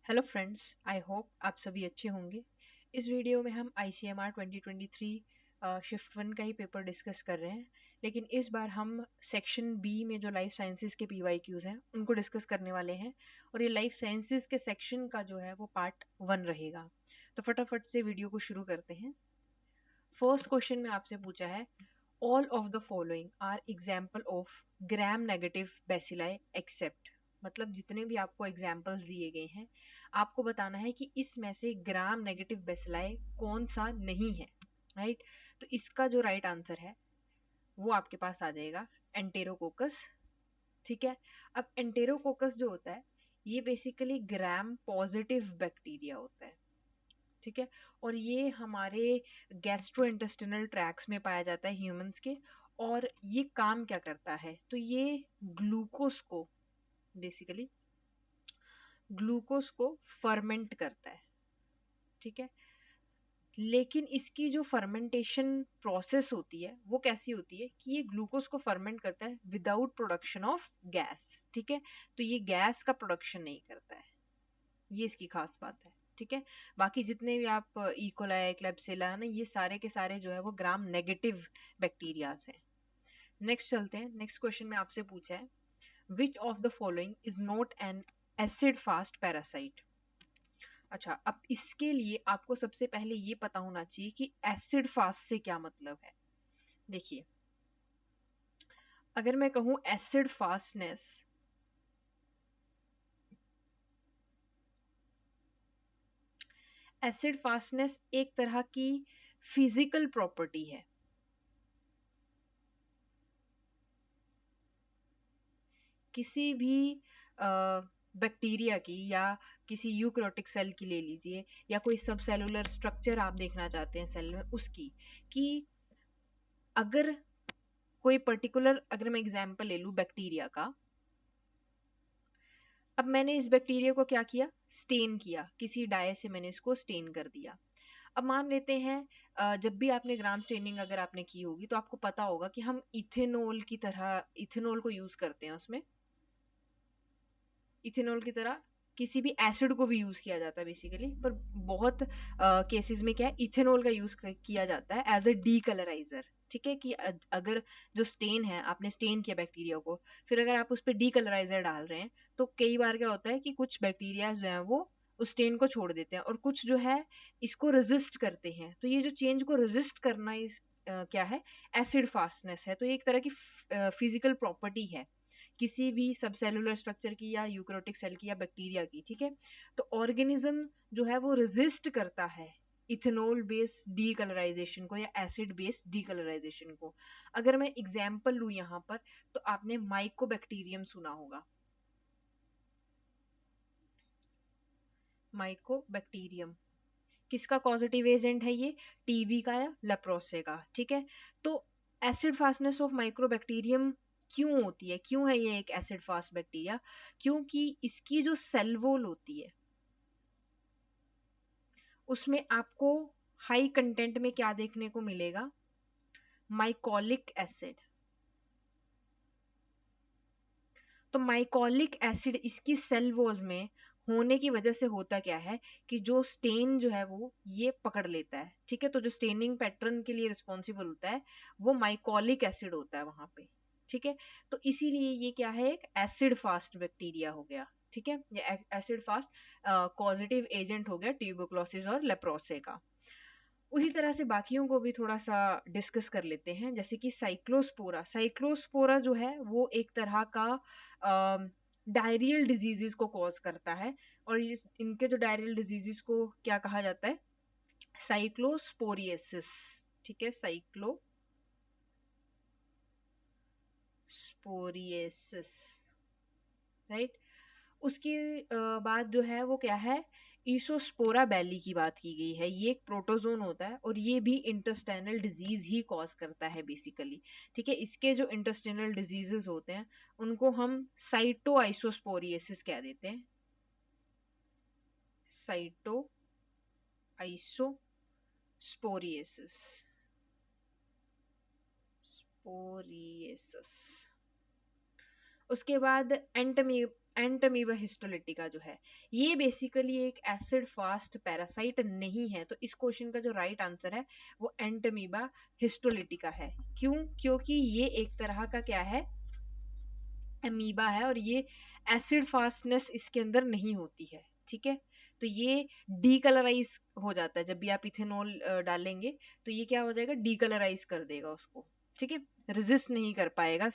Hello friends, I hope आप सभी अच्छे होंगे। इस वीडियो में हम ICMR 2023 शिफ्ट वन का ही पेपर डिस्कस कर रहे हैं। लेकिन इस बार हम सेक्शन बी में जो लाइफ साइंसेज के PYQs हैं उनको डिस्कस करने वाले हैं। और ये लाइफ साइंसेज के सेक्शन का जो है वो पार्ट वन रहेगा। तो फटाफट से वीडियो को शुरू करते हैं। फर्स्ट क्वेश्चन में आपसे पूछा है, all of the following are example of gram negative bacilli except. मतलब जितने भी आपको एग्जाम्पल्स दिए गए हैं, आपको बताना है कि इसमें से ग्राम नेगेटिव बेसिलाई कौन सा नहीं है। राइट, तो इसका जो राइट आंसर है वो आपके पास आ जाएगा एंटेरोकोकस। ठीक है, अब एंटेरोकोकस जो होता है ये बेसिकली ग्राम पॉजिटिव बैक्टीरिया होता है। ठीक है, और ये हमारे गैस्ट्रो इंटेस्टिनल ट्रैक्स में पाया जाता है ह्यूमंस के। और ये काम क्या करता है, तो ये ग्लूकोज को बेसिकली ग्लूकोज को फर्मेंट करता है। ठीक है, लेकिन इसकी जो फर्मेंटेशन प्रोसेस होती है वो कैसी होती है कि ये ग्लूकोज को फर्मेंट करता है विदाउट प्रोडक्शन ऑफ गैस। ठीक है, तो ये गैस का प्रोडक्शन नहीं करता है, ये इसकी खास बात है। ठीक है, बाकी जितने भी आप इकोलाई क्लेब्सिला है ना, ये सारे के सारे जो है वो ग्राम नेगेटिव बैक्टीरियाज हैं। नेक्स्ट चलते हैं। नेक्स्ट क्वेश्चन में आपसे पूछा है, which of the following is not an acid fast parasite. अच्छा, अब इसके लिए आपको सबसे पहले ये पता होना चाहिए कि एसिड फास्ट से क्या मतलब है। देखिए, अगर मैं कहूं एसिड फास्टनेस, एसिड फास्टनेस एक तरह की फिजिकल प्रॉपर्टी है। किसी भी बैक्टीरिया की या किसी यूकैरियोटिक सेल की ले लीजिए, या कोई सब सेलुलर स्ट्रक्चर आप देखना चाहते हैं सेल में उसकी, कि अगर कोई पर्टिकुलर, अगर मैं एग्जांपल ले लूं बैक्टीरिया का, अब मैंने इस बैक्टीरिया को क्या किया, स्टेन किया, किसी डाई से मैंने इसको स्टेन कर दिया। अब मान लेते हैं जब भी आपने ग्राम स्टेनिंग अगर आपने की होगी तो आपको पता होगा कि हम इथेनॉल की तरह इथेनॉल को यूज करते हैं उसमें। इथेनॉल की तरह किसी भी एसिड को भी यूज किया जाता है बेसिकली, पर बहुत केसेस में क्या है, इथेनॉल का यूज किया जाता है एज अ डीकलराइजर। ठीक है, कि अगर जो स्टेन है, आपने स्टेन किया बैक्टीरिया को, फिर अगर आप उस पर डीकलराइजर डाल रहे हैं, तो कई बार क्या होता है कि कुछ बैक्टीरिया जो है वो उस स्टेन को छोड़ देते हैं और कुछ जो है इसको रेजिस्ट करते हैं। तो ये जो चेंज को रेजिस्ट करना इस क्या है, एसिड फास्टनेस है। तो ये एक तरह की फिजिकल प्रॉपर्टी है किसी भी सब सेलुलर स्ट्रक्चर की या यूकैरियोटिक सेल की या बैक्टीरिया की। ठीक है, तो ऑर्गेनिज्म जो है वो रेजिस्ट करता है इथेनॉल बेस्ड डीकलराइजेशन को या एसिड बेस्ड डीकलराइजेशन को। अगर मैं एग्जांपल लूं यहाँ पर, तो आपने माइकोबैक्टीरियम सुना होगा। माइकोबैक्टीरियम किसका कॉजेटिव एजेंट है, ये टीबी का या लेप्रोसे का। ठीक है, तो एसिड फास्टनेस ऑफ माइक्रोबैक्टीरियम क्यों होती है, क्यों है ये एक एसिड फास्ट बैक्टीरिया, क्योंकि इसकी जो सेल वॉल होती है उसमें आपको हाई कंटेंट में क्या देखने को मिलेगा, माइकोलिक एसिड। तो माइकोलिक एसिड इसकी सेल वॉल में होने की वजह से होता क्या है कि जो स्टेन जो है वो ये पकड़ लेता है। ठीक है, तो जो स्टेनिंग पैटर्न के लिए रिस्पॉन्सिबल होता है वो माइकोलिक एसिड होता है वहां पे। ठीक है, तो इसीलिए ये क्या है, एक एसिड फास्ट बैक्टीरिया हो गया। ठीक है, ये एसिड फास्ट कॉजेटिव एजेंट हो गया ट्यूबरकुलोसिस और लेप्रोसे का। उसी तरह से बाकियों को भी थोड़ा सा डिस्कस कर लेते हैं, जैसे कि साइक्लोस्पोरा। साइक्लोस्पोरा जो है वो एक तरह का डायरियल डिजीजेस को कॉज करता है। और इनके जो डायरियल डिजीजेस को क्या कहा जाता है, साइक्लोस्पोरिएसिस। ठीक है, साइक्लोस्पोरिएसिस। राइट, उसके बाद जो है वो क्या है, ईसोस्पोरा बैली की बात की गई है। ये एक प्रोटोजोन होता है और ये भी इंटेस्टाइनल डिजीज ही कॉज करता है बेसिकली। ठीक है, इसके जो इंटेस्टाइनल डिजीजेस होते हैं उनको हम साइटो आइसोस्पोरिएसिस कह देते हैं। साइटो आइसोस्पोरिएसिस, स्पोरिएसिस। उसके बाद एंटमीबा हिस्टोलिटिका जो है ये बेसिकली एक एसिड फास्ट पैरासाइट नहीं है, तो इस क्वेश्चन का जो राइट आंसर है वो एंटमीबा हिस्टोलिटिका है। क्यों? क्योंकि ये एक तरह का क्या है, अमीबा है, और ये एसिड फास्टनेस इसके अंदर नहीं होती है। ठीक है, तो ये डीकलराइज हो जाता है जब भी आप इथेनॉल डालेंगे, तो ये क्या हो जाएगा, डीकलराइज कर देगा उसको। ठीक है, रेजिस्ट नहीं कर पाएगा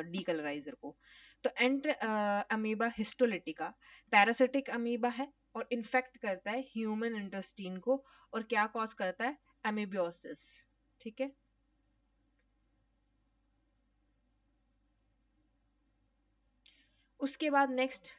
डीकलराइजर को। तो एंट अमीबा हिस्टोलिटिका पैरासिटिक अमीबा है और इन्फेक्ट करता है ह्यूमन इंटेस्टाइन को, और क्या कॉज करता है, अमीबियोसिस। ठीक है, उसके बाद नेक्स्ट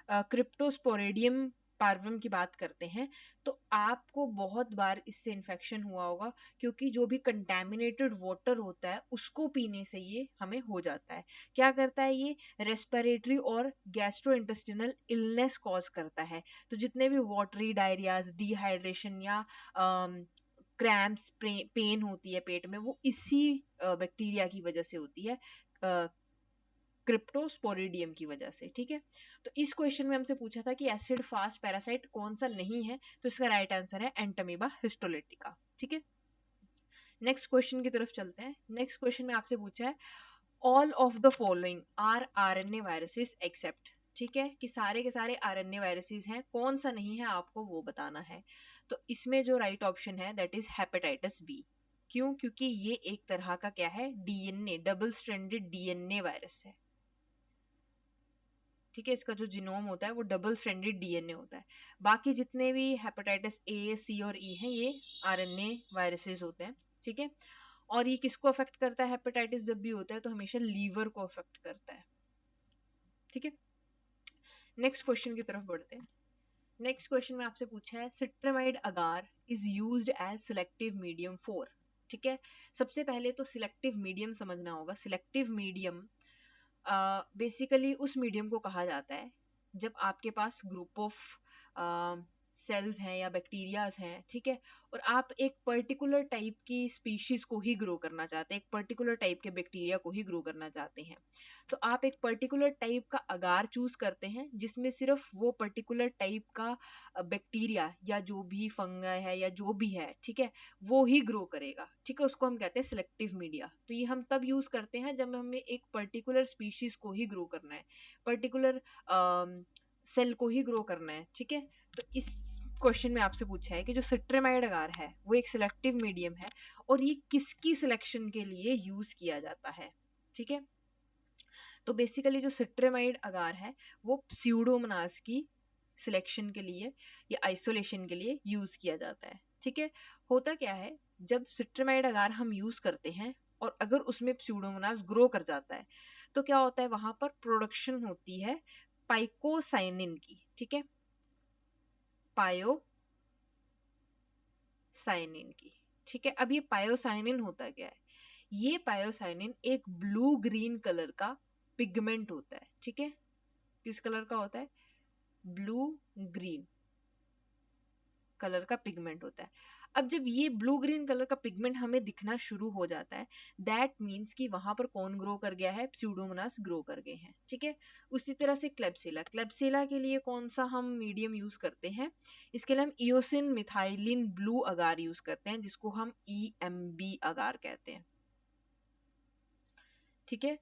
क्रिप्टोस्पोरेडियम पार्वम की बात करते हैं। तो आपको बहुत बार इससे इन्फेक्शन हुआ होगा, क्योंकि जो भी कंटेमिनेटेड वाटर होता है उसको पीने से ये हमें हो जाता है। क्या करता है, ये रेस्पिरेटरी और गैस्ट्रोइंटेस्टिनल इलनेस कॉज करता है। तो जितने भी वाटरी डायरियाज, डिहाइड्रेशन या क्रैम्प्स, पेन होती है पेट में, वो इसी बैक्टीरिया की वजह से होती है, क्रिप्टोस्पोरिडियम की वजह से। ठीक है, तो इस क्वेश्चन में हमसे पूछा था कि एसिड फास्ट पैरासाइट कौन सा नहीं है, तो इसका राइट आंसर है एंटमीबा हिस्टोलिटिका। ठीक है, नेक्स्ट क्वेश्चन की तरफ चलते हैं। नेक्स्ट क्वेश्चन में आपसे पूछा है all of the following are RNA viruses except. ठीक है, कि सारे के सारे आरएनए वायरसेस हैं, कौन सा नहीं है आपको वो बताना है। तो इसमें जो राइट ऑप्शन है दैट इज हेपेटाइटिस बी। क्यों? क्योंकि ये एक तरह का क्या है, DNA, double stranded DNA virus है। ठीक है, इसका जो जीनोम होता है वो डबल स्ट्रैंडेड डीएनए होता है। बाकी जितने भी हेपेटाइटिस ए, सी और ई हैं, ये आरएनए वायरसेस होते हैं। ठीक है, और ये किसको अफेक्ट करता है, हेपेटाइटिस जब भी होता है तो हमेशा लीवर को अफेक्ट करता है। ठीक है, नेक्स्ट क्वेश्चन की तरफ बढ़ते हैं। नेक्स्ट क्वेश्चन में आपसे पूछा है cetrimide agar is used as selective medium for. ठीक है, सबसे पहले तो सिलेक्टिव मीडियम समझना होगा। सिलेक्टिव मीडियम बेसिकली उस मीडियम को कहा जाता है जब आपके पास ग्रुप ऑफ सेल्स हैं या बैक्टीरियाज हैं, ठीक है, और आप एक पर्टिकुलर टाइप की स्पीशीज को ही ग्रो करना चाहते हैं, एक पर्टिकुलर टाइप के बैक्टीरिया को ही ग्रो करना चाहते हैं। तो आप एक पर्टिकुलर टाइप का अगार चूज करते हैं जिसमें सिर्फ वो पर्टिकुलर टाइप का बैक्टीरिया या जो भी फंगस है या जो भी है, ठीक है, वो ही ग्रो करेगा। ठीक है, उसको हम कहते हैं सिलेक्टिव मीडिया। तो ये हम तब यूज करते हैं जब हमें एक पर्टिकुलर स्पीशीज को ही ग्रो करना है, पर्टिकुलर सेल को ही ग्रो करना है। ठीक है, तो इस क्वेश्चन में आपसे पूछा है कि जो सिट्रामाइड अगार है वो एक सिलेक्टिव मीडियम है, और ये किसकी सिलेक्शन के लिए यूज किया जाता है। ठीक है, तो बेसिकली जो सिट्रामाइड अगार है वो स्यूडोमोनास की सिलेक्शन के लिए या आइसोलेशन के लिए यूज किया जाता है। ठीक है, होता क्या है, जब सिट्रामाइड अगार हम यूज करते हैं और अगर उसमें स्यूडोमोनास ग्रो कर जाता है, तो क्या होता है, वहां पर प्रोडक्शन होती है पाइकोसाइनिन की। ठीक है, पायोसाइनिन की। ठीक है, अब ये पायोसाइनिन होता क्या है, ये पायोसाइनिन एक ब्लू ग्रीन कलर का पिगमेंट होता है। ठीक है, किस कलर का होता है, ब्लू ग्रीन कलर का पिगमेंट होता है। अब जब ये ब्लू ग्रीन कलर का पिगमेंट हमें दिखना शुरू हो जाता है, दैट मीन्स कि वहां पर कौन ग्रो कर गया है, स्यूडोमोनास ग्रो कर गए हैं। ठीक है, उसी तरह से क्लेब्सिला, क्लेब्सिला के लिए कौन सा हम मीडियम यूज करते हैं, इसके लिए हम इयोसिन मिथाइलिन ब्लू अगार यूज करते हैं, जिसको हम ईएमबी अगार कहते हैं। ठीक है,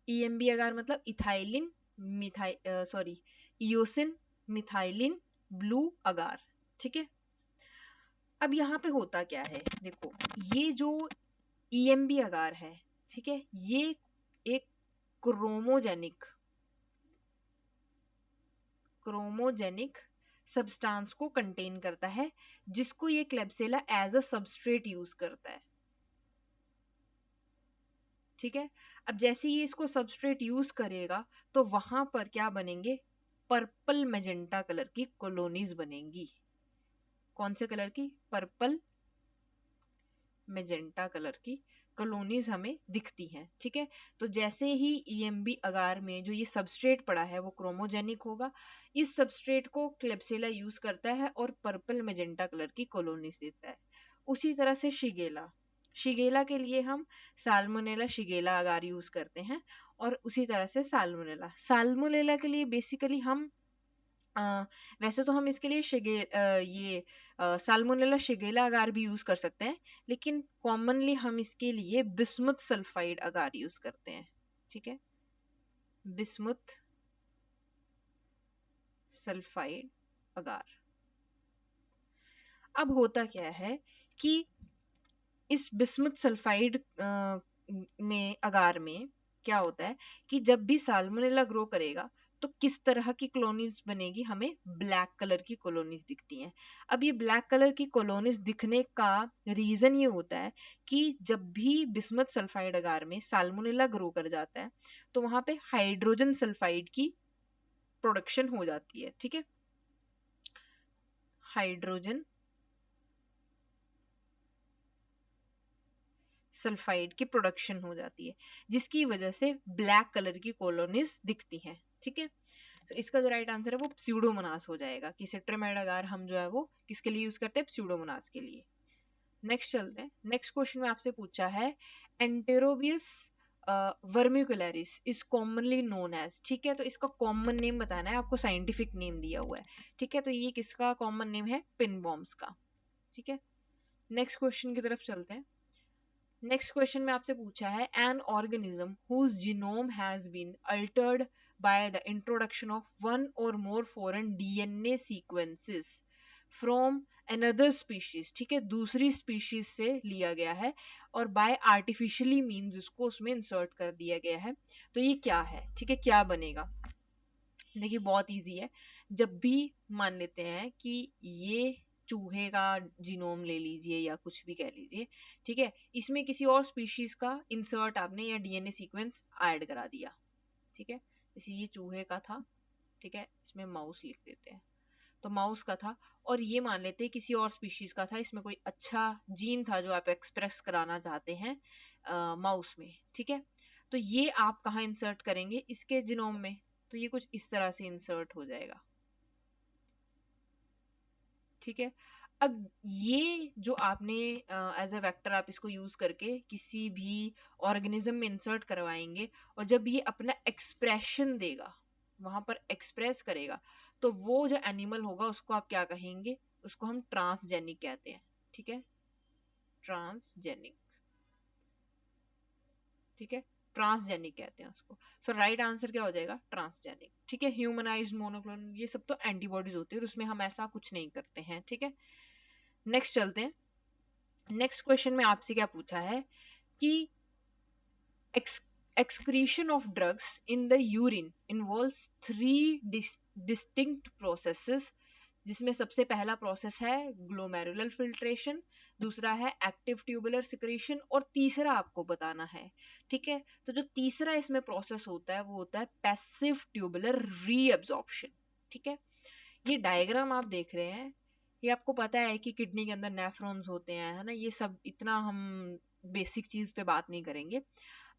ईएमबी अगार मतलब ethylene methyl sorry eosin methylene blue agar. ठीक है, अब यहाँ पे होता क्या है, देखो, ये जो ईएमबी अगार है, ठीक है, ये एक क्रोमोजेनिक क्रोमोजेनिक सब्सटेंस को कंटेन करता है, जिसको ये क्लेब्सिला एज अ सबस्ट्रेट यूज करता है। ठीक है, अब जैसे ये इसको सबस्ट्रेट यूज करेगा तो वहां पर क्या बनेंगे, पर्पल मैजेंटा कलर की कॉलोनीज बनेंगी। कौन से कलर की, पर्पल मैजेंटा कलर की कॉलोनीज हमें दिखती हैं। ठीक है, तो जैसे ही ईएमबी अगार में जो ये सबस्ट्रेट पड़ा है वो क्रोमोजेनिक होगा, इस सबस्ट्रेट को क्लेब्सिला यूज करता है और पर्पल मैजेंटा कलर की कॉलोनीज देता है। उसी तरह से शिगेला, शिगेला के लिए हम साल्मोनेला शिगेला अगार यूज करते हैं, और उसी तरह से साल्मोनेला के लिए बेसिकली हम वैसे तो हम इसके लिए साल्मोनेला शिगेला अगार भी यूज कर सकते हैं, लेकिन कॉमनली हम इसके लिए बिस्मुथ सल्फाइड अगार यूज करते हैं। ठीक है, बिस्मुथ सल्फाइड अगार। अब होता क्या है कि इस बिस्मुथ सल्फाइड में अगार में क्या होता है कि जब भी साल्मोनेला ग्रो करेगा तो किस तरह की कॉलोनीज बनेगी, हमें ब्लैक कलर की कॉलोनीज दिखती हैं। अब ये ब्लैक कलर की कॉलोनीज दिखने का रीजन ये होता है कि जब भी बिस्मुथ सल्फाइड अगार में साल्मोनेला ग्रो कर जाता है तो वहां पे हाइड्रोजन सल्फाइड की प्रोडक्शन हो जाती है। ठीक है, हाइड्रोजन सल्फाइड की प्रोडक्शन हो जाती है, जिसकी वजह से ब्लैक कलर की कॉलोनीज दिखती हैं। ठीक है, तो इसका जो राइट आंसर है वो प्स्यूडोमोनास हो जाएगा, कि सिट्रामेड अगार हम जो है वो किसके लिए यूज करते हैं, प्स्यूडोमोनास के लिए। नेक्स्ट चलते हैं। नेक्स्ट क्वेश्चन में आपसे पूछा है एंटेरोबियस वर्मिकुलरिस इज कॉमनली नोन एज। ठीक है, तो इसका कॉमन नेम बताना है आपको, साइंटिफिक नेम दिया हुआ है। ठीक है, तो ये किसका कॉमन नेम है, पिनबॉम्स का। ठीक है, नेक्स्ट क्वेश्चन की तरफ चलते हैं। नेक्स्ट क्वेश्चन में आपसे पूछा है an organism whose genome has been altered by the introduction of one or more foreign DNA sequences from another species. ठीक है, दूसरी स्पीशीज से लिया गया है और बाय आर्टिफिशियली मीन्स उसको उसमें इंसर्ट कर दिया गया है। तो ये क्या है, ठीक है, क्या बनेगा। देखिए बहुत इजी है। जब भी मान लेते हैं कि ये चूहे का जीनोम ले लीजिए या कुछ भी कह लीजिए, ठीक है, इसमें किसी और स्पीशीज का इंसर्ट आपने या डीएनए सीक्वेंस ऐड करा दिया। ठीक है, जैसे ये चूहे का था, ठीक है, इसमें माउस लिख देते हैं, तो माउस का था, और ये मान लेते हैं किसी और स्पीशीज का था, इसमें कोई अच्छा जीन था जो आप एक्सप्रेस कराना चाहते हैं माउस में। ठीक है, तो ये आप कहाँ इंसर्ट करेंगे, इसके जीनोम में, तो ये कुछ इस तरह से इंसर्ट हो जाएगा। ठीक है, अब ये जो आपने एज अ वेक्टर आप इसको यूज करके किसी भी ऑर्गेनिज्म में इंसर्ट करवाएंगे, और जब ये अपना एक्सप्रेशन देगा, वहां पर एक्सप्रेस करेगा, तो वो जो एनिमल होगा उसको आप क्या कहेंगे, उसको हम ट्रांसजेनिक कहते हैं। ठीक है, ट्रांसजेनिक। ठीक है, ट्रांसजेनिक कहते हैं उसको। सो राइट आंसर क्या हो जाएगा, ट्रांसजेनिक। ठीक है, ह्यूमनाइज्ड मोनोक्लोनल ये सब तो एंटीबॉडीज होती है और उसमें हम ऐसा कुछ नहीं करते हैं। ठीक है, नेक्स्ट चलते हैं। नेक्स्ट क्वेश्चन में आपसे क्या पूछा है कि excretion of drugs in the urine involves three distinct processes, जिसमें सबसे पहला प्रोसेस है ग्लोमेरुलर फिल्ट्रेशन, दूसरा है एक्टिव ट्यूबुलर सिक्रीशन, और तीसरा आपको बताना है। ठीक है, तो जो तीसरा इसमें प्रोसेस होता है वो होता है पैसिव ट्यूबुलर रीअब्जॉर्प्शन। ठीक है, ये डायग्राम आप देख रहे हैं, ये आपको पता है कि किडनी के अंदर नेफ्रॉन्स होते हैं, है ना, ये सब इतना हम बेसिक चीज पे बात नहीं करेंगे।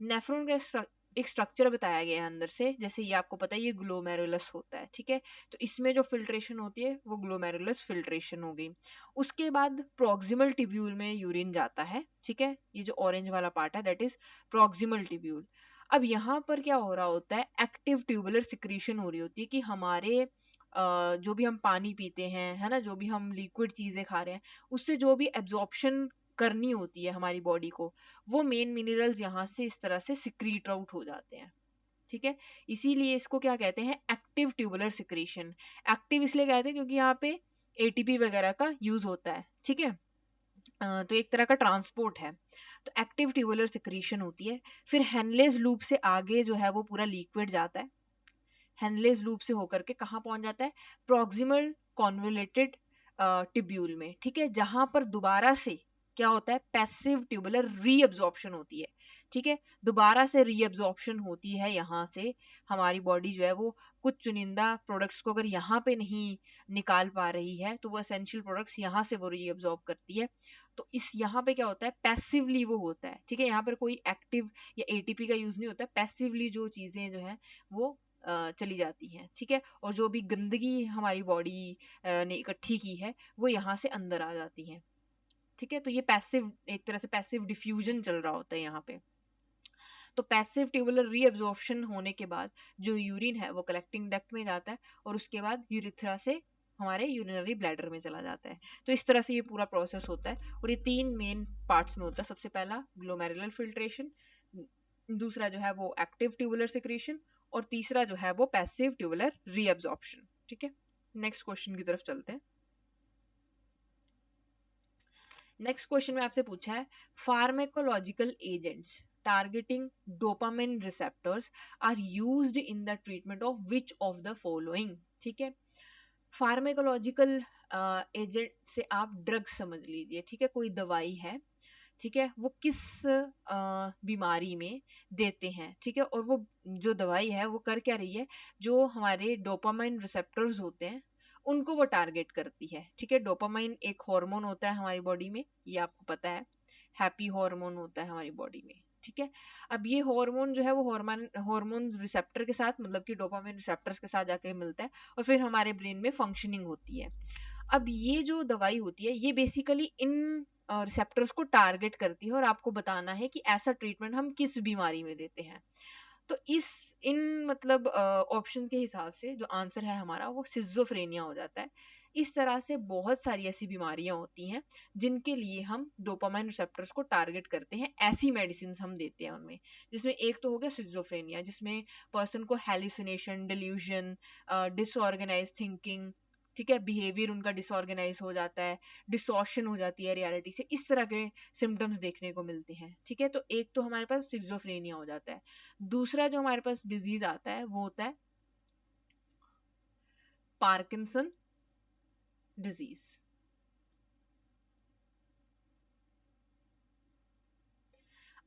नेफ्रॉन का एक स्ट्रक्चर बताया गया है अंदर से, जैसे ये आपको पता है ये ग्लोमेरुलस होता है। ठीक है, तो इसमें जो फिल्ट्रेशन होती है वो ग्लोमेरुलस फिल्ट्रेशन हो गई। उसके बाद प्रोक्सिमल टिब्यूल में यूरिन जाता है। ठीक है, ये जो ऑरेंज वाला पार्ट है दैट इज प्रोक्सिमल टिब्यूल। अब यहाँ पर क्या हो रहा होता है, एक्टिव ट्यूबुलर सिक्रीशन हो रही होती है, कि हमारे जो भी हम पानी पीते हैं, है ना, जो भी हम लिक्विड चीजें खा रहे हैं, उससे जो भी एब्जॉर्प्शन करनी होती है हमारी बॉडी को, वो मेन मिनरल्स यहाँ से इस तरह से सिक्रीट आउट हो जाते हैं। ठीक है, इसीलिए इसको क्या कहते हैं, एक्टिव ट्यूबुलर सिक्रीशन। एक्टिव इसलिए कहते हैं क्योंकि यहाँ पे एटीपी वगैरह का यूज होता है। ठीक है, तो एक तरह का ट्रांसपोर्ट है, तो एक्टिव ट्यूबुलर सिक्रीशन होती है। फिर हेनलेज लूप से आगे जो है वो पूरा लिक्विड जाता है, हेनलेज लूप से होकर के कहाँ पहुंच जाता है, प्रॉक्सिमल कॉन्वोलेटेड टिब्यूल में। ठीक है, जहां पर दोबारा से क्या होता है, पैसिव ट्यूबुलर रीअब्जॉर्प्शन होती है। ठीक है, दोबारा से रीअब्जॉर्प्शन होती है यहाँ से, हमारी बॉडी जो है वो कुछ चुनिंदा प्रोडक्ट्स को अगर यहाँ पे नहीं निकाल पा रही है तो वो एसेंशियल प्रोडक्ट्स यहाँ से वो रीअब्जॉर्ब करती है। तो इस यहाँ पे क्या होता है, पैसिवली वो होता है। ठीक है, यहाँ पर कोई एक्टिव या एटीपी का यूज नहीं होता, पैसिवली जो चीजें जो है वो चली जाती हैं। ठीक है, और जो भी गंदगी हमारी बॉडी ने इकट्ठी की है वो यहाँ से अंदर आ जाती है। ठीक है, तो ये पैसिव, एक तरह से पैसिव डिफ्यूजन चल रहा होता है यहाँ पे। तो पैसिव ट्यूबुलर रीअब्जॉर्प्शन होने के बाद जो यूरिन है वो कलेक्टिंग डक्ट में जाता है और उसके बाद यूरिथ्रा से हमारे यूरिनरी ब्लैडर में चला जाता है। तो इस तरह से ये पूरा प्रोसेस होता है और ये 3 मेन पार्ट्स में होता है। सबसे पहला ग्लोमेरुलर फिल्ट्रेशन, दूसरा जो है वो एक्टिव ट्यूबुलर सिक्रीशन और तीसरा जो है वो पैसिव ट्यूबुलर रीअब्जॉर्प्शन। ठीक है, नेक्स्ट क्वेश्चन की तरफ चलते हैं। नेक्स्ट क्वेश्चन में आपसे पूछा है pharmacological agents targeting dopamine receptors are used in the treatment of which of the following. ठीक है, फार्माकोलॉजिकल एजेंट से आप ड्रग समझ लीजिए। ठीक है, कोई दवाई है, ठीक है, वो किस बीमारी में देते हैं। ठीक है, और वो जो दवाई है वो कर क्या रही है, जो हमारे डोपामाइन रिसेप्टर्स होते हैं उनको वो टारगेट करती है। ठीक है, डोपामाइन एक हार्मोन होता है हमारी बॉडी में, ये आपको पता है, हैप्पी हार्मोन होता है हमारी बॉडी में। ठीक है, अब ये हार्मोन जो है वो हार्मोन रिसेप्टर के साथ, मतलब कि डोपामाइन रिसेप्टर्स के साथ जाके मिलता है और फिर हमारे ब्रेन में फंक्शनिंग होती है। अब ये जो दवाई होती है ये बेसिकली इन रिसेप्टर्स को टारगेट करती है और आपको बताना है कि ऐसा ट्रीटमेंट हम किस बीमारी में देते हैं। तो इस इन मतलब ऑप्शन के हिसाब से जो आंसर है हमारा वो सिजोफ्रेनिया हो जाता है। इस तरह से बहुत सारी ऐसी बीमारियां होती हैं जिनके लिए हम डोपामाइन रिसेप्टर्स को टारगेट करते हैं, ऐसी मेडिसिन हम देते हैं उनमें। जिसमें एक तो हो गया सिजोफ्रेनिया, जिसमें पर्सन को हेलुसिनेशन, डिल्यूजन, डिसऑर्गेनाइज थिंकिंग, ठीक है, बिहेवियर उनका डिसऑर्गेनाइज हो जाता है, डिसॉर्शन हो जाती है रियलिटी से, इस तरह के सिम्टम्स देखने को मिलते हैं। ठीक है, तो एक तो हमारे पास सिजोफ्रेनिया हो जाता है। दूसरा जो हमारे पास डिजीज आता है वो होता है पार्किंसन डिजीज।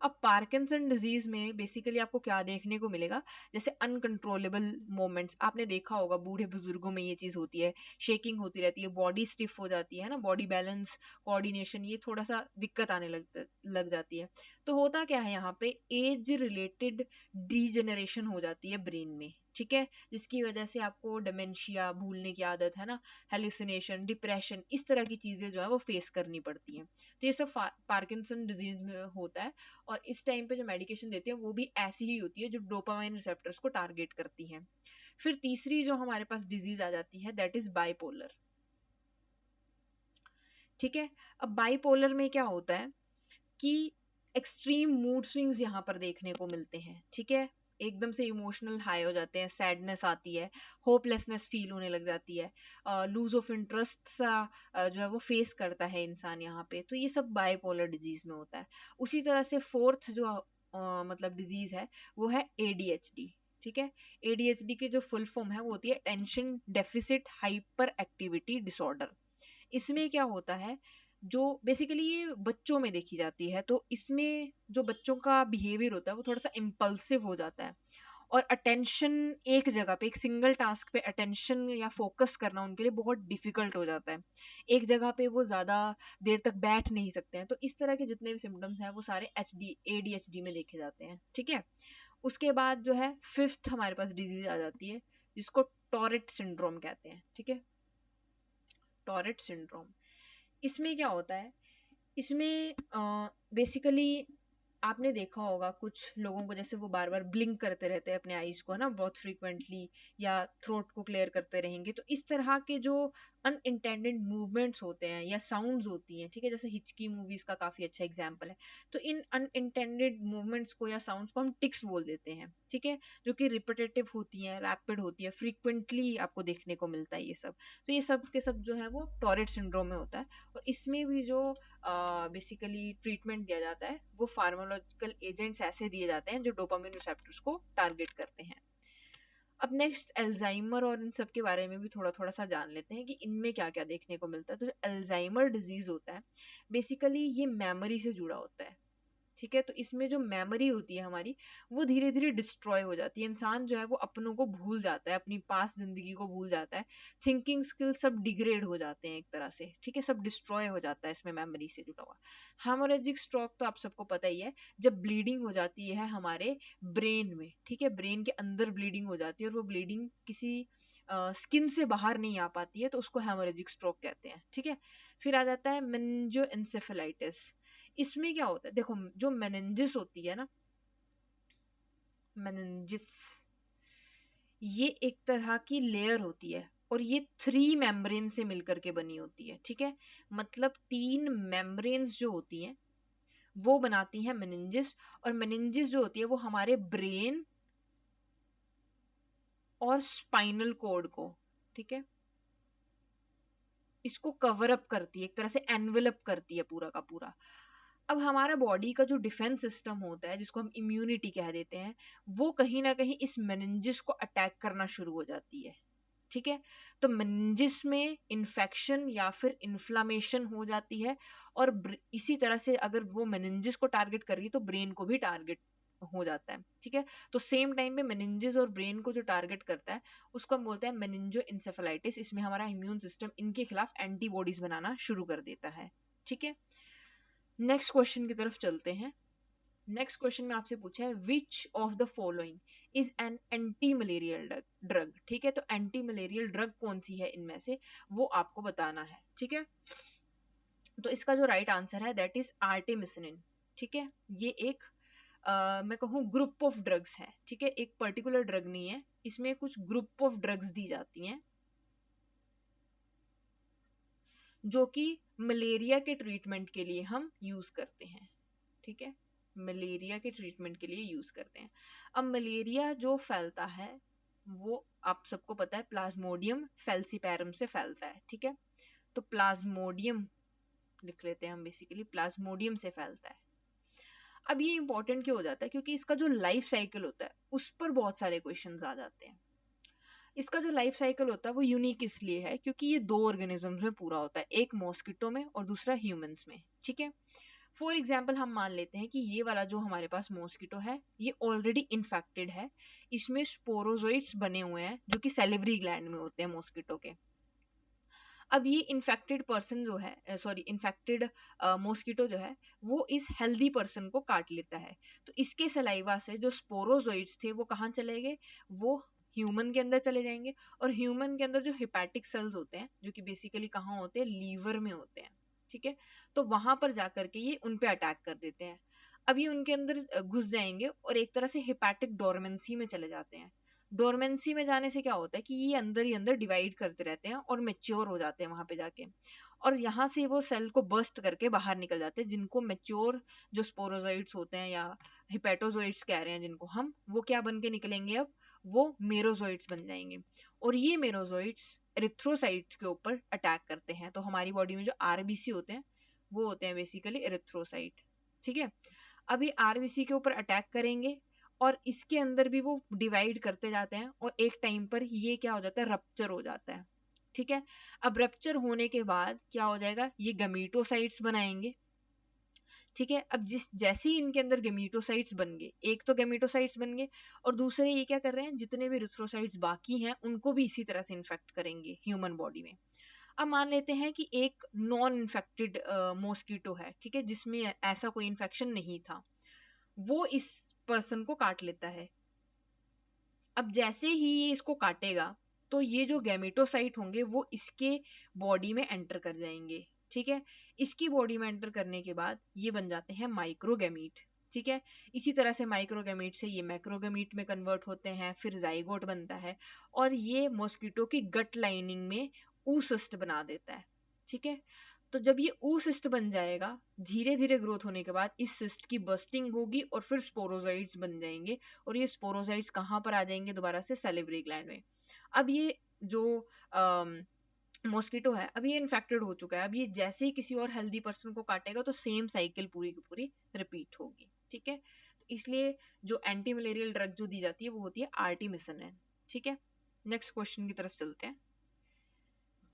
अब पार्किंसन डिजीज में बेसिकली आपको क्या देखने को मिलेगा, जैसे अनकंट्रोलेबल मोमेंट्स, आपने देखा होगा बूढ़े बुजुर्गों में ये चीज होती है, शेकिंग होती रहती है, बॉडी स्टिफ हो जाती है ना, बॉडी बैलेंस, कोऑर्डिनेशन, ये थोड़ा सा दिक्कत आने लग जाती है। तो होता क्या है यहाँ पे, एज रिलेटेड डीजेनरेशन हो जाती है ब्रेन में। ठीक है, जिसकी वजह से आपको डिमेंशिया, भूलने की आदत है ना, हेलुसिनेशन, डिप्रेशन, इस तरह की चीजें जो है वो फेस करनी पड़ती हैं। तो ये सब पार्किंसन डिजीज में होता है और इस टाइम पे जो मेडिकेशन देते हैं वो भी ऐसी ही होती है जो डोपामाइन रिसेप्टर्स को टारगेट करती है। फिर तीसरी जो हमारे पास डिजीज आ जाती है दैट इज बाइपोलर। ठीक है, अब बाइपोलर में क्या होता है कि एक्सट्रीम मूड स्विंग्स यहाँ पर देखने को मिलते हैं। ठीक है, एकदम से इमोशनल हाई हो जाते हैं, सैडनेस आती है, होपलेसनेस फील होने लग जाती है, लूज ऑफ इंटरेस्ट सा जो है वो फेस करता है इंसान यहाँ पे। तो ये सब बाइपोलर डिजीज में होता है। उसी तरह से फोर्थ जो मतलब डिजीज है वो है एडीएचडी। ठीक है, एडीएचडी की जो फुल फॉर्म है वो होती है tension deficit hyper activity disorder. इसमें क्या होता है, जो बेसिकली ये बच्चों में देखी जाती है, तो इसमें जो बच्चों का बिहेवियर होता है वो थोड़ा सा इम्पल्सिव हो जाता है और अटेंशन, एक जगह पे एक सिंगल टास्क पे अटेंशन या फोकस करना उनके लिए बहुत डिफिकल्ट हो जाता है। एक जगह पे वो ज्यादा देर तक बैठ नहीं सकते हैं। तो इस तरह के जितने भी सिम्टम्स हैं वो सारे एडीएचडी में देखे जाते हैं। ठीक है, उसके बाद जो है फिफ्थ हमारे पास डिजीज आ जाती है जिसको टॉरेट सिंड्रोम कहते हैं। ठीक है, टॉरेट सिंड्रोम, इसमें क्या होता है, इसमें बेसिकली आपने देखा होगा कुछ लोगों को, जैसे वो बार बार ब्लिंक करते रहते हैं अपने आईज को, है ना, बहुत फ्रीक्वेंटली, या थ्रोट को क्लियर करते रहेंगे। तो इस तरह के जो अनइंटेंडेड मूवमेंट्स होते हैं या साउंड्स होती हैं, ठीक है, जैसे हिचकी मूवीज का काफी अच्छा एग्जांपल है। तो इन अनइंटेंडेड मूवमेंट्स को या साउंड्स को हम टिक्स बोल देते हैं। ठीक है, जो कि रिपीटेटिव होती हैं, रैपिड होती है, फ्रीक्वेंटली आपको देखने को मिलता है ये सब। तो ये सब के सब जो है वो टॉरेट सिंड्रोम में होता है। और इसमें भी जो बेसिकली ट्रीटमेंट दिया जाता है वो फार्माकोलॉजिकल एजेंट्स ऐसे दिए जाते हैं जो डोपामिन रिसेप्टर्स को टारगेट करते हैं। अब नेक्स्ट अल्जाइमर और इन सब के बारे में भी थोड़ा थोड़ा सा जान लेते हैं कि इनमें क्या क्या देखने को मिलता है। तो जो अल्जाइमर डिजीज होता है बेसिकली ये मेमोरी से जुड़ा होता है। ठीक है। तो इसमें जो मेमोरी होती है हमारी, वो धीरे धीरे डिस्ट्रॉय हो जाती है। इंसान जो है वो अपनों को भूल जाता है, अपनी पास जिंदगी को भूल जाता है, थिंकिंग स्किल सब डिग्रेड हो जाते हैं एक तरह से, ठीक है, सब डिस्ट्रॉय हो जाता है इसमें मेमोरी से जुड़ा हुआ। हेमोरेजिक स्ट्रोक तो आप सबको पता ही है, जब ब्लीडिंग हो जाती है हमारे ब्रेन में, ठीक है, ब्रेन के अंदर ब्लीडिंग हो जाती है, और वो ब्लीडिंग किसी स्किन से बाहर नहीं आ पाती है, तो उसको हेमोरेजिक स्ट्रोक कहते हैं, ठीक है। फिर आ जाता है मेनिंजोएन्सेफेलाइटिस। इसमें क्या होता है, देखो जो मेनिंजिस होती है ना, मेनिंजिस, ये एक तरह की लेयर होती है, और ये 3 मेम्ब्रेन से मिलकर के बनी होती है, ठीक है। मतलब 3 मेम्ब्रेन्स जो होती हैं वो बनाती हैं मेनिंजिस, और मेनिंजिस जो होती है वो हमारे ब्रेन और स्पाइनल कोड को, ठीक है, इसको कवर अप करती है, एक तरह से एनवेलप करती है पूरा का पूरा। अब हमारा बॉडी का जो डिफेंस सिस्टम होता है, जिसको हम इम्यूनिटी कह देते हैं, वो कहीं ना कहीं इस मेनिंजिस को अटैक करना शुरू हो जाती है, ठीक है। तो मेनिंजिस में इन्फेक्शन या फिर इन्फ्लामेशन हो जाती है, और इसी तरह से अगर वो मेनिंजिस को टारगेट कर रही है तो ब्रेन को भी टारगेट हो जाता है, ठीक है। तो सेम टाइम में मेनिंजिस और ब्रेन को जो टारगेट करता है उसको हम बोलते हैं मेनिंजो इंसेफेलाइटिस। इसमें हमारा इम्यून सिस्टम इनके खिलाफ एंटीबॉडीज बनाना शुरू कर देता है, ठीक है। नेक्स्ट क्वेश्चन की तरफ चलते हैं। नेक्स्ट क्वेश्चन में आपसे पूछा है which of the following is an anti malarial drug, ठीक है। तो एंटी मलेरियल ड्रग कौन सी है इनमें से, वो आपको बताना है, ठीक है। तो इसका जो राइट आंसर है दैट इज आर्टेमिसिनिन, ठीक है। ये एक मैं कहूँ ग्रुप ऑफ ड्रग्स है, ठीक है, एक पर्टिकुलर ड्रग नहीं है, इसमें कुछ ग्रुप ऑफ ड्रग्स दी जाती हैं जो कि मलेरिया के ट्रीटमेंट के लिए हम यूज करते हैं, ठीक है, मलेरिया के ट्रीटमेंट के लिए यूज करते हैं। अब मलेरिया जो फैलता है वो आप सबको पता है प्लाज्मोडियम फेल्सीपैरम से फैलता है, ठीक है। तो प्लाज्मोडियम लिख लेते हैं हम, बेसिकली प्लाज्मोडियम से फैलता है। अब ये इंपॉर्टेंट क्यों हो जाता है, क्योंकि इसका जो लाइफ साइकिल होता है उस पर बहुत सारे क्वेश्चंस आ जाते हैं। इसका जो लाइफ साइकिल होता है वो यूनिक इसलिए है क्योंकि ये 2 ऑर्गेनिजम्स में पूरा होता है, एक मॉस्किटो में और दूसरा ह्यूमंस में, ठीक है। फॉर एग्जाम्पल हम मान लेते हैं कि ये वाला जो हमारे पास मॉस्किटो है ये ऑलरेडी इन्फेक्टेड है, इसमें स्पोरोजोइट्स बने हुए हैं जो कि सैलिवरी ग्लैंड में होते हैं मॉस्किटो के। अब ये इन्फेक्टेड पर्सन जो है, सॉरी इन्फेक्टेड मॉस्किटो जो है वो इस हेल्दी पर्सन को काट लेता है, तो इसके सलाइवा से जो स्पोरोजोइट्स थे वो कहाँ चले गए, वो ह्यूमन के अंदर चले जाएंगे, और ह्यूमन के अंदर जो हिपैटिक सेल्स होते हैं जो कि बेसिकली कहाँ होते हैं, लीवर में होते हैं, ठीक है। तो वहां पर जाकर के ये उन पे अटैक कर देते हैं। अब ये उनके अंदर घुस जाएंगे और एक तरह से हिपैटिक डोरमेंसी में चले जाते हैं। डोरमेंसी में जाने से क्या होता है कि ये अंदर ही अंदर डिवाइड करते रहते हैं और मेच्योर हो जाते हैं वहां पे जाके, और यहाँ से वो सेल को बर्स्ट करके बाहर निकल जाते हैं, जिनको मेच्योर जो स्पोरोजोइट्स होते हैं या हिपेटोजोइट्स कह रहे हैं जिनको हम, वो क्या बन के निकलेंगे, अब वो मेरोजोइट्स बन जाएंगे, और ये मेरोजोइट्स एरिथ्रोसाइट्स के ऊपर अटैक करते हैं। तो हमारी बॉडी में जो आरबीसी होते हैं वो होते हैं बेसिकली एरिथ्रोसाइट, ठीक है। अब ये आरबीसी के ऊपर अटैक करेंगे और इसके अंदर भी वो डिवाइड करते जाते हैं, और एक टाइम पर ये क्या हो जाता है, रप्चर हो जाता है, ठीक है। अब रप्चर होने के बाद क्या हो जाएगा, ये गमीटोसाइट्स बनाएंगे, ठीक है। अब जिस जैसे ही इनके अंदर गमीटोसाइट्स बन गए, एक तो गमीटोसाइट्स बन गए और दूसरे ये क्या कर रहे हैं, जितने भी रिथ्रोसाइट्स बाकी हैं उनको भी इसी तरह से इन्फेक्ट करेंगे ह्यूमन बॉडी में। अब मान लेते हैं कि एक नॉन इन्फेक्टेड मॉस्किटो है, ठीक है, जिसमें ऐसा कोई इन्फेक्शन नहीं था, वो इस पर्सन को काट लेता है। अब जैसे ही ये इसको काटेगा तो ये जो गैमेटोसाइट होंगे वो इसके बॉडी में एंटर कर जाएंगे, ठीक है। इसकी बॉडी में एंटर करने के बाद ये बन जाते हैं माइक्रोगैमीट, ठीक है। इसी तरह से माइक्रोगैमीट से ये मैक्रोगैमीट में कन्वर्ट होते हैं, फिर जाइगोट बनता है, और ये मॉस्किटो की गट लाइनिंग में ऊसिस्ट बना देता है, ठीक है। तो जब ये ऊसिस्ट बन जाएगा, धीरे धीरे ग्रोथ होने के बाद इस सिस्ट की बस्टिंग होगी और फिर स्पोरोजोइट्स बन जाएंगे, और ये स्पोरोजोइट्स कहाँ पर आ जाएंगे, दोबारा से सैलिवरी ग्लैंड में। अब ये जो मॉस्किटो है अब ये इन्फेक्टेड हो चुका है, अब ये जैसे ही किसी और हेल्दी पर्सन को काटेगा तो सेम साइकिल पूरी की पूरी रिपीट होगी, ठीक है। तो इसलिए जो एंटी मलेरियल ड्रग जो दी जाती है वो होती है आर्टिमिसिनिन, ठीक है। नेक्स्ट क्वेश्चन की तरफ चलते हैं।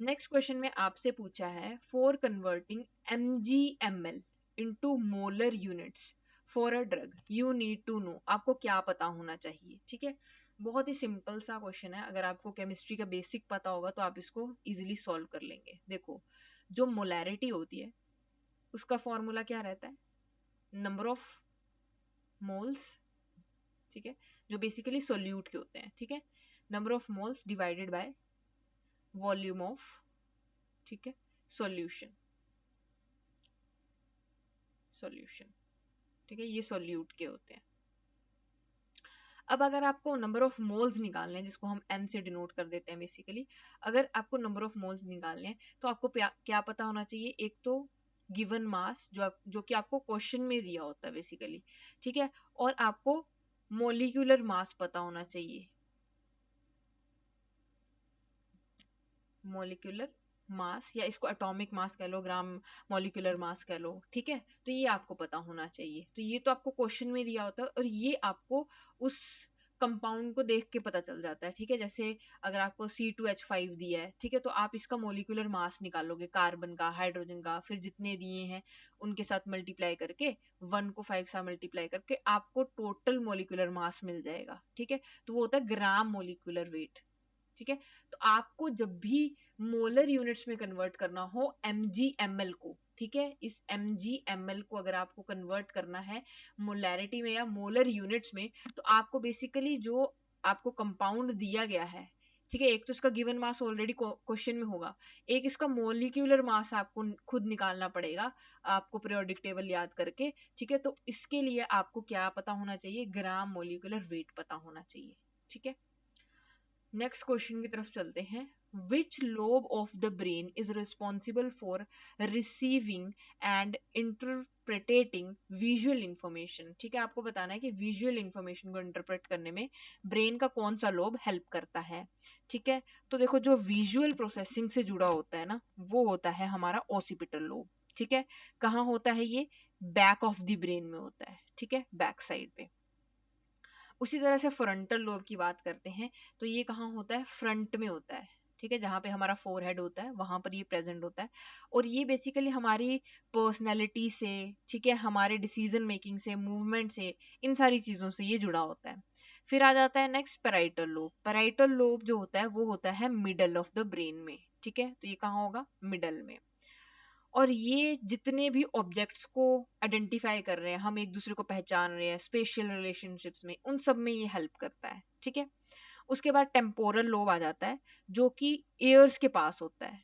नेक्स्ट क्वेश्चन में आपसे पूछा है for converting mg ml into molar units for a drug you need to know, आपको क्या पता होना चाहिए। ठीक है, बहुत ही सिंपल सा क्वेश्चन है, अगर आपको केमिस्ट्री का बेसिक पता होगा तो आप इसको इजीली सॉल्व कर लेंगे। देखो, जो मोलैरिटी होती है उसका फॉर्मूला क्या रहता है, नंबर ऑफ मोल्स, ठीक है, जो बेसिकली सोल्यूट के होते हैं। ठीक है, number of moles divided by volume of, ठीक है, सॉल्यूशन, सॉल्यूशन, ठीक है, ये सोल्यूट के होते हैं। अब अगर आपको नंबर ऑफ मोल्स निकालने हैं, जिसको हम n से डिनोट कर देते हैं बेसिकली, अगर आपको नंबर ऑफ मोल्स निकालने हैं तो आपको क्या पता होना चाहिए, एक तो गिवन मास जो कि आपको क्वेश्चन में दिया होता है बेसिकली। ठीक है, और आपको मोलिकुलर मास पता होना चाहिए, मोलिकुलर मास, या इसको एटॉमिक मास कह लो, ग्राम मोलिकुलर मास कह लो। ठीक है, तो ये आपको पता होना चाहिए। तो ये तो आपको क्वेश्चन में दिया होता है और ये आपको उस कंपाउंड को देख के पता चल जाता है। ठीक है, जैसे अगर आपको C2H5 दिया है, ठीक है, तो आप इसका मोलिकुलर मास निकालोगे, कार्बन का, हाइड्रोजन का, फिर जितने दिए हैं उनके साथ मल्टीप्लाई करके, 1 को 5 से मल्टीप्लाई करके आपको टोटल मोलिकुलर मास मिल जाएगा। ठीक है, तो वो होता है ग्राम मोलिकुलर वेट। ठीक है, तो आपको जब भी मोलर यूनिट्स में कन्वर्ट करना हो mg/ml को, ठीक है, इस mg/ml को अगर आपको कन्वर्ट करना है मोलैरिटी में या मोलर यूनिट्स में, तो आपको बेसिकली जो आपको कंपाउंड दिया गया है, ठीक है, एक तो इसका गिवन मास ऑलरेडी क्वेश्चन में होगा, एक इसका मोलिक्यूलर मास आपको खुद निकालना पड़ेगा, आपको पीरियोडिक टेबल याद करके। ठीक है, तो इसके लिए आपको क्या पता होना चाहिए, ग्राम मोलिकुलर वेट पता होना चाहिए। ठीक है, नेक्स्ट क्वेश्चन की तरफ चलते हैं। Which lobe of the brain is responsible for receiving and interpretating visual information. ठीक है, आपको बताना है कि विजुअल इंफॉर्मेशन को इंटरप्रेट करने में ब्रेन का कौन सा लोब हेल्प करता है। ठीक है, तो देखो, जो विजुअल प्रोसेसिंग से जुड़ा होता है ना, वो होता है हमारा ऑसिपिटल लोब। ठीक है, कहाँ होता है ये, बैक ऑफ द ब्रेन में होता है। ठीक है, बैक साइड पे। उसी तरह से फ्रंटल लोब की बात करते हैं तो ये कहाँ होता है, फ्रंट में होता है। ठीक है, जहाँ पे हमारा फोरहेड होता है वहां पर ये प्रेजेंट होता है, और ये बेसिकली हमारी पर्सनैलिटी से, ठीक है, हमारे डिसीजन मेकिंग से, मूवमेंट से, इन सारी चीजों से ये जुड़ा होता है। फिर आ जाता है next parietal lobe. Parietal lobe जो होता है वो होता है मिडल ऑफ द ब्रेन में। ठीक है, तो ये कहाँ होगा, मिडल में। और ये जितने भी ऑब्जेक्ट्स को आइडेंटिफाई कर रहे हैं, हम एक दूसरे को पहचान रहे हैं स्पेशल रिलेशनशिप्स में, उन सब में ये हेल्प करता है। ठीक है, उसके बाद टेम्पोरल लोब आ जाता है जो कि एयर्स के पास होता है।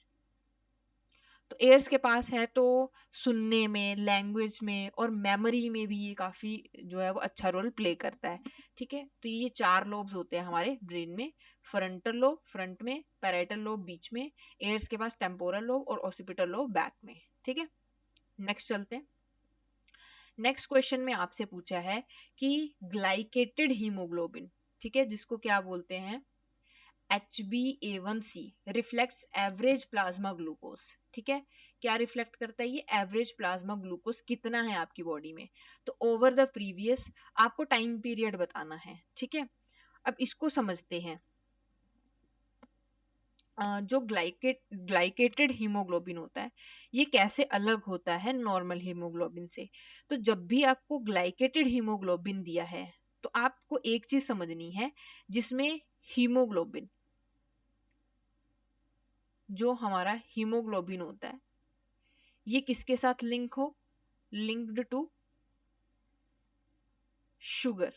तो एयर्स के पास है तो सुनने में, लैंग्वेज में और मेमोरी में भी ये काफी जो है वो अच्छा रोल प्ले करता है। ठीक है, तो ये 4 लोब्स होते हैं हमारे ब्रेन में। फ्रंटल लोब फ्रंट में, पैराइटल लोब बीच में, एयर्स के पास टेम्पोरल लोब और ऑसिपिटल लोब बैक में। ठीक है, नेक्स्ट चलते हैं। नेक्स्ट क्वेश्चन में आपसे पूछा है कि ग्लाइकेटेड हीमोग्लोबिन, ठीक है, जिसको क्या बोलते हैं, HbA1c reflects average plasma glucose. ठीक है, क्या रिफ्लेक्ट करता है ये, एवरेज प्लाज्मा ग्लूकोज कितना है आपकी बॉडी में, तो ओवर द प्रीवियस आपको टाइम पीरियड बताना है। ठीक है, अब इसको समझते हैं। जो ग्लाइकेटेड हीमोग्लोबिन होता है ये कैसे अलग होता है नॉर्मल हीमोग्लोबिन से। तो जब भी आपको ग्लाइकेटेड हीमोग्लोबिन दिया है तो आपको एक चीज समझनी है, जिसमें हीमोग्लोबिन, जो हमारा हीमोग्लोबिन होता है, ये किसके साथ लिंक हो, लिंक्ड टू शुगर।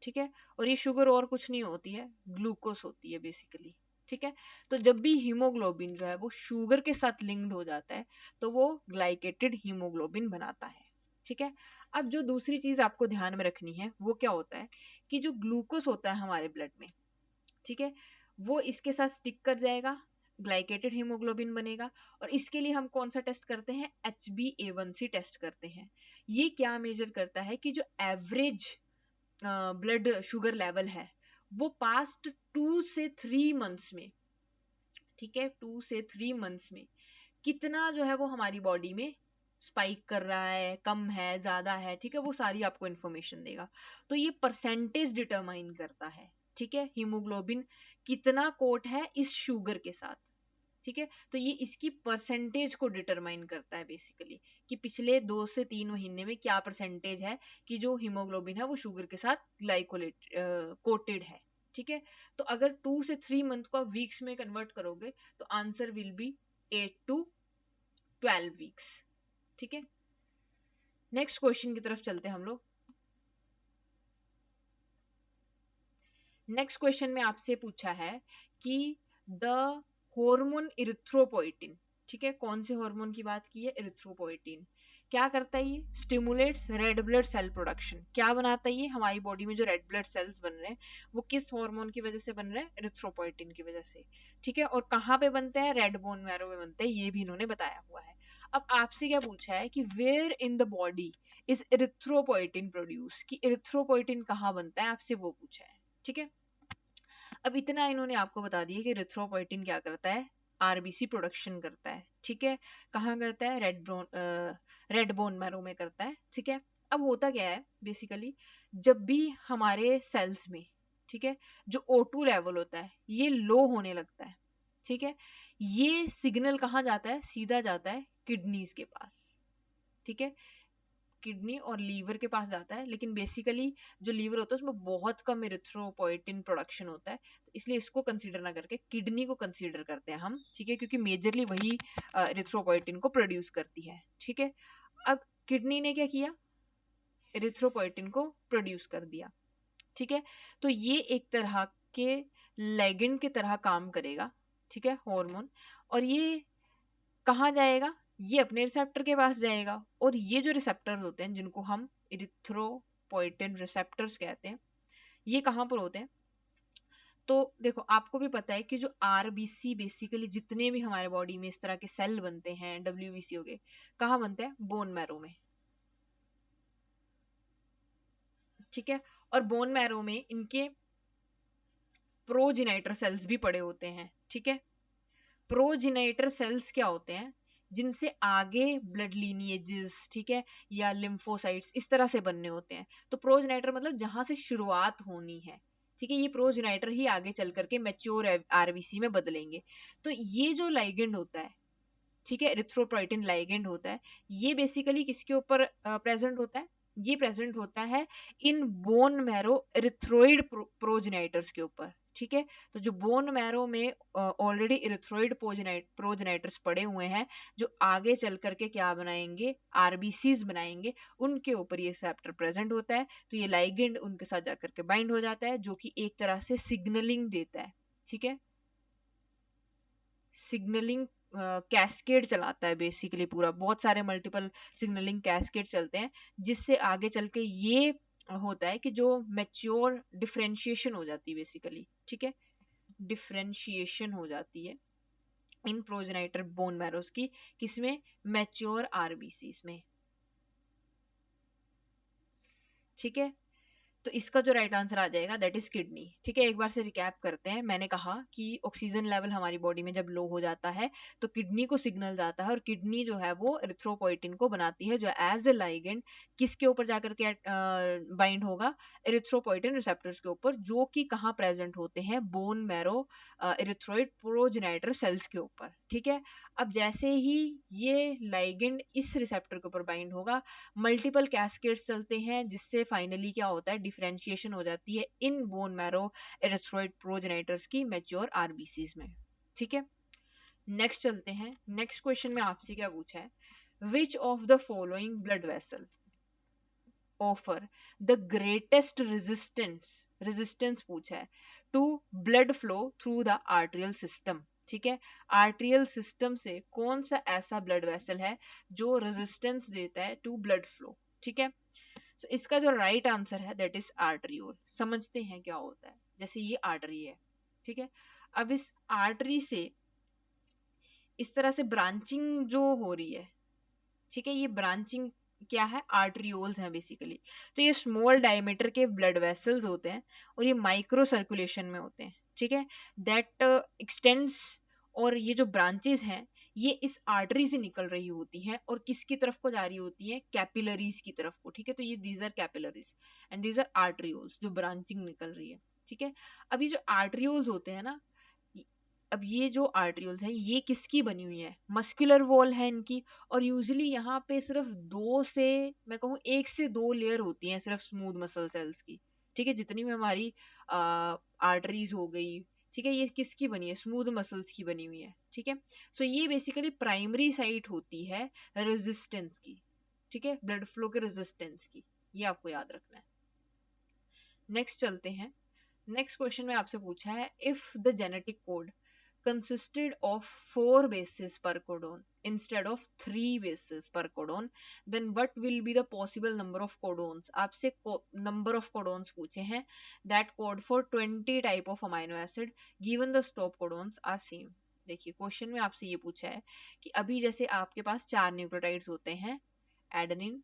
ठीक है, और ये शुगर और कुछ नहीं होती है, ग्लूकोस होती है बेसिकली। ठीक है, तो जब भी हीमोग्लोबिन जो है वो शुगर के साथ लिंक्ड हो जाता है तो वो ग्लाइकेटेड हीमोग्लोबिन बनाता है। ठीक है, अब जो दूसरी चीज आपको ध्यान में रखनी है वो क्या होता है, कि जो ग्लूकोस होता है हमारे ब्लड में, ठीक है, वो इसके साथ स्टिक कर जाएगा, ग्लाइकेटेड हीमोग्लोबिन बनेगा। और इसके लिए हम कौन सा टेस्ट करते हैं, HbA1c टेस्ट करते हैं। ये क्या मेजर करता है कि जो एवरेज ब्लड शुगर लेवल है वो पास्ट 2 से 3 मंथ्स में, ठीक है, 2 से 3 मंथ्स में कितना जो है वो हमारी बॉडी में स्पाइक कर रहा है, कम है, ज्यादा है, ठीक है, वो सारी आपको इन्फॉर्मेशन देगा। तो ये परसेंटेज डिटरमाइन करता है, ठीक है, हीमोग्लोबिन कितना कोट है इस शुगर के साथ। ठीक है। तो ये इसकी परसेंटेज को डिटरमाइन करता है बेसिकली, कि पिछले 2 से 3 महीने में क्या परसेंटेज है कि जो हीमोग्लोबिन है वो शुगर के साथ ग्लाइकोलेट कोटेड है। ठीक है। तो अगर 2 से 3 मंथ को आप वीक्स में कन्वर्ट करोगे तो answer will be 8 to 12 weeks. ठीक है। नेक्स्ट क्वेश्चन की तरफ चलते हैं हम लोग। नेक्स्ट क्वेश्चन में आपसे पूछा है कि द हार्मोन इरिथ्रोपोइटिन, ठीक है, कौन से हार्मोन की बात की है? इरिथ्रोपोइटिन। क्या करता है ये? Stimulates red blood cell production. क्या बनाता है ये? हमारी बॉडी में जो रेड ब्लड सेल्स बन रहे हैं वो किस हार्मोन की वजह से बन रहे हैं? इरिथ्रोपोइटिन की वजह से। ठीक है। और कहाँ पे बनते हैं? रेड बोन मैरो में बनते हैं, ये भी इन्होंने बताया हुआ है। अब आपसे क्या पूछा है कि where in the body is erythropoietin produce, कि इरिथ्रोपोइटिन कहाँ बनता है, आपसे वो पूछा है। ठीक है। अब इतना इन्होंने आपको बता दिया कि इरिथ्रोपोइटिन क्या करता है? आरबीसी प्रोडक्शन करता है। ठीक है। कहाँ करता है? रेड बोन मैरो में करता है। ठीक है। अब होता क्या है बेसिकली, जब भी हमारे सेल्स में, ठीक है, जो O2 लेवल होता है ये लो होने लगता है। ठीक है। ये सिग्नल कहाँ जाता है? सीधा जाता है किडनीज के पास। ठीक है। किडनी और लीवर के पास जाता है, लेकिन बेसिकली जो लीवर होता है उसमें बहुत कम इरिथ्रोपोइटिन प्रोडक्शन होता है, तो इसलिए इसको कंसीडर ना करके किडनी को कंसीडर करते हैं हम। ठीक है। क्योंकि मेजरली वही इरिथ्रोपोइटिन को प्रोड्यूस करती है। ठीक है। अब किडनी ने क्या किया? इरिथ्रोपोइटिन को प्रोड्यूस कर दिया। ठीक है। तो ये एक तरह के लेगेंड की तरह काम करेगा। ठीक है, हार्मोन। और ये कहाँ जाएगा? ये अपने रिसेप्टर के पास जाएगा। और ये जो रिसेप्टर्स होते हैं जिनको हम इरिथ्रोपोइटिन रिसेप्टर्स कहते हैं, ये कहाँ पर होते हैं? तो देखो, आपको भी पता है कि जो आरबीसी बेसिकली जितने भी हमारे बॉडी में इस तरह के सेल बनते हैं, डब्ल्यूबीसी हो गए, कहाँ बनते हैं? बोन मैरो में। ठीक है। और बोन मैरो में इनके प्रोजेनाइटर सेल्स भी पड़े होते हैं। ठीक है। प्रोजेनाइटर सेल्स क्या होते हैं? जिनसे आगे ब्लड लीनिएजेस, ठीक है, या लिम्फोसाइट्स इस तरह से बनने होते हैं। तो प्रोजेनाइटर मतलब जहां से शुरुआत होनी है। ठीक है। ये प्रोजेनाइटर ही आगे चल करके मैच्योर आरबीसी में बदलेंगे। तो ये जो लाइगेंड होता है, ठीक है, एरिथ्रोपोइटिन लाइगेंड होता है, ये बेसिकली किसके ऊपर प्रेजेंट होता है? ये प्रेजेंट होता है इन बोन मैरो एरिथ्रोइड प्रोजेनाइटर्स के ऊपर। ठीक है। तो जो बोन मैरो में ऑलरेडी इरिथ्रोइड प्रोजेनाइटर्स पड़े हुए हैं, जो आगे चल करके क्या बनाएंगे? आरबीसीज बनाएंगे, उनके ऊपर ये रिसेप्टर प्रेजेंट होता है। तो ये लाइगेंड उनके साथ जाकर के बाइंड हो जाता है, जो कि एक तरह से सिग्नलिंग देता है। ठीक है। सिग्नलिंग कैस्केड चलाता है बेसिकली पूरा, बहुत सारे मल्टीपल सिग्नलिंग कैस्केड चलते हैं, जिससे आगे चल के ये होता है कि जो मैच्योर डिफरेंशिएशन हो जाती है बेसिकली। ठीक है। डिफरेंशिएशन हो जाती है इन प्रोजेनाइटर बोन मैरोस की, किसमें? मैच्योर आरबीसीज में। ठीक है। तो इसका जो राइट आंसर आ जाएगा दैट इज किडनी। ठीक है। एक बार से रिकैप करते हैं। मैंने कहा कि ऑक्सीजन लेवल हमारी बॉडी में जब लो हो जाता है तो किडनी को सिग्नल जाता है, और किडनी जो है वो एरिथ्रोपोइटिन को बनाती है, जो एज ए लाइगेंड किसके ऊपर जाकर के बाइंड होगा? एरिथ्रोपोइटिन रिसेप्टर्स के ऊपर, जो कि कहाँ प्रेजेंट होते हैं? Bone marrow erythroid progenitor cells के ऊपर। ठीक है। अब जैसे ही ये लाइगेंड इस रिसेप्टर के ऊपर बाइंड होगा, मल्टीपल कैस्केड्स चलते हैं, जिससे फाइनली क्या होता है? डिफरेंशिएशन हो जाती है इन बोन मैरो एरिथ्रोइड प्रोजेनाइटर्स की मैच्योर आरबीसीज में। ठीक है। नेक्स्ट चलते हैं। नेक्स्ट क्वेश्चन में आपसे क्या पूछा है? Which of the following blood vessel offer the greatest resistance पूछा है to blood flow through the arterial system. ठीक है। आर्टेरियल सिस्टम से कौन सा ऐसा ब्लड वेसल है जो रेजिस्टेंस देता है टू ब्लड फ्लो? ठीक है। तो इसका जो राइट आंसर है दैट इज आर्टरियोल। समझते हैं क्या होता है। जैसे ये आर्टरी है, ठीक है। अब इस आर्टरी से इस तरह से ब्रांचिंग जो हो रही है, ठीक है, ये ब्रांचिंग क्या है? आर्टरियोल्स हैं बेसिकली। तो ये स्मॉल डायमीटर के ब्लड वेसल्स होते हैं, और ये माइक्रो सर्कुलेशन में होते हैं। ठीक है। दैट एक्सटेंड्स, और ये जो ब्रांचेस हैं ये इस आर्टरी से निकल रही होती हैं, और किसकी तरफ को जा रही होती है? कैपिलरीज की तरफ को। ठीक है। तो ये these are capillaries and these are arterioles, जो ब्रांचिंग निकल रही है। ठीक है। अब ये जो आर्टरियोल्स होते हैं ना, अब ये जो आर्ट्रियोल्स है ये किसकी बनी हुई है, मस्कुलर वॉल है इनकी, और यूजुअली यहाँ पे सिर्फ दो से, मैं कहूँ एक से दो लेयर होती हैं सिर्फ स्मूथ मसल सेल्स की, ठीक है, जितनी भी हमारी आर्टरीज हो गई, ठीक है, ये किसकी बनी है, स्मूथ मसल्स की बनी हुई है, ठीक है। सो ये बेसिकली प्राइमरी साइट होती है रेजिस्टेंस की, ठीक है, ब्लड फ्लो के रेजिस्टेंस की, ये आपको याद रखना है। नेक्स्ट चलते हैं। नेक्स्ट क्वेश्चन में आपसे पूछा है, if the genetic code consisted of 4 bases per codon instead of 3 bases per codon, then what will be the possible number of codons? आपसे number of codons पूछे हैं that code for 20 type of amino acid given the stop codons are same। देखिए question में आपसे ये पूछा है कि अभी जैसे आपके पास 4 न्यूक्लियोटाइड्स होते हैं, एडेनिन,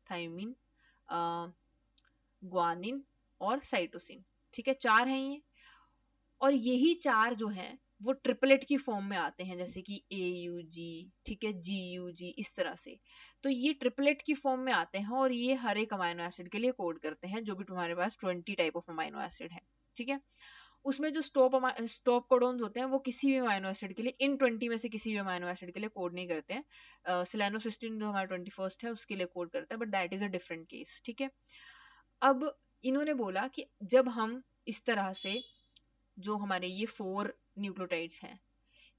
थाइमिन, ग्वानिन और साइटोसिन, ठीक है, 4 हैं ये, और यही 4 जो हैं वो ट्रिपलेट की फॉर्म में आते हैं, जैसे कि AUG, ठीक है, GUG, इस तरह से। तो ये ट्रिपलेट की फॉर्म में आते हैं और ये हर एक अमाइनो एसिड के लिए कोड करते हैं, जो भी तुम्हारे पास 20 टाइप ऑफ अमाइनो एसिड है, ठीक है। उसमें जो स्टॉप कोडोन्स होते हैं वो किसी भी अमाइनो एसिड के लिए, इन 20 में से किसी भी अमाइनो एसिड के लिए कोड नहीं करते हैं। सिलेनोसिस्टीन जो हमारा 21st है उसके लिए कोड करता है, but that is a different case, ठीक है। अब इन्होंने बोला कि जब हम इस तरह से जो हमारे ये 4 न्यूक्लियोटाइड्स हैं,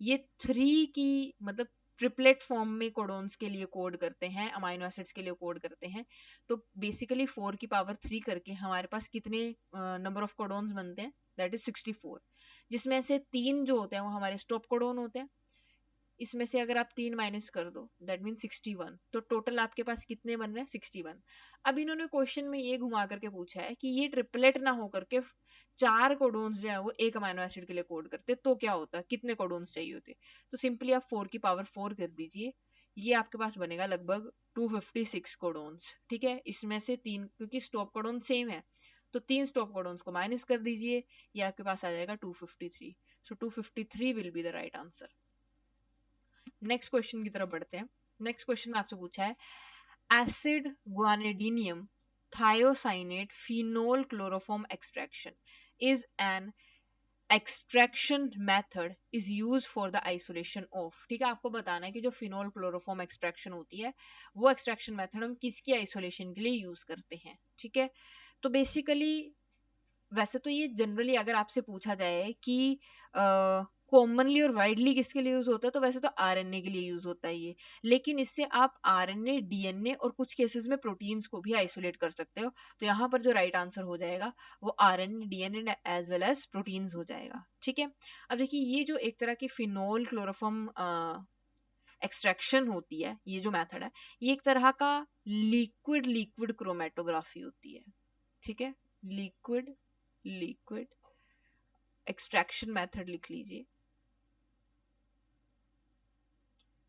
ये 3 की मतलब ट्रिपलेट फॉर्म में कोडोन्स के लिए कोड करते हैं, अमाइनो एसिड्स के लिए कोड करते हैं, तो बेसिकली 4 की पावर 3 करके हमारे पास कितने नंबर ऑफ कोडोन्स बनते हैं, दैट इज 64, जिसमें से 3 जो होते हैं वो हमारे स्टॉप कोडोन होते हैं, इसमें से अगर आप 3 माइनस कर दो दैट मीन 61, तो टोटल आपके पास कितने बन रहे हैं, 61। अब इन्होंने क्वेश्चन में ये घुमा करके पूछा है कि ये ट्रिपलेट ना होकर के 4 कोडोन्स जो है वो एक अमाइनो एसिड के लिए कोड करते तो क्या होता, कितने कोडोन्स चाहिए होते, तो सिंपली आप 4 की पावर 4 कर दीजिए, ये आपके पास बनेगा लगभग 256 कोडोन्स, ठीक है। इसमें से 3, क्योंकि स्टॉप कोडोन सेम है, तो 3 स्टॉप कोडोन्स को माइनस कर दीजिए, ये आपके पास आ जाएगा 253। सो 253 will be the right answer. Next question की तरफ बढ़ते हैं। नेक्स्ट क्वेश्चन में आपसे पूछा है, acid guanidinium thiocyanate phenol chloroform extraction is an extraction method is use for the isolation of, ठीक है, आपको बताना है कि जो फिनोल क्लोरोफॉर्म एक्सट्रैक्शन होती है वो एक्सट्रैक्शन मेथड हम किसकी आइसोलेशन के लिए यूज करते हैं, ठीक है। तो बेसिकली वैसे तो ये जनरली अगर आपसे पूछा जाए कि कॉमनली और वाइडली किसके लिए यूज होता है, तो वैसे तो आरएनए के लिए यूज होता है ये, लेकिन इससे आप आरएनए, डीएनए और कुछ केसेस में प्रोटीन्स को भी आइसोलेट कर सकते हो, तो यहाँ पर जो राइट आंसर हो जाएगा वो RNA, DNA as well as proteins हो जाएगा, ठीक है। अब देखिए ये जो एक तरह की फिनोल क्लोरोफॉर्म एक्सट्रैक्शन होती है, ये जो मेथड है, ये एक तरह का लिक्विड लिक्विड क्रोमेटोग्राफी होती है, ठीक है, लिक्विड लिक्विड एक्सट्रैक्शन मेथड लिख लीजिए,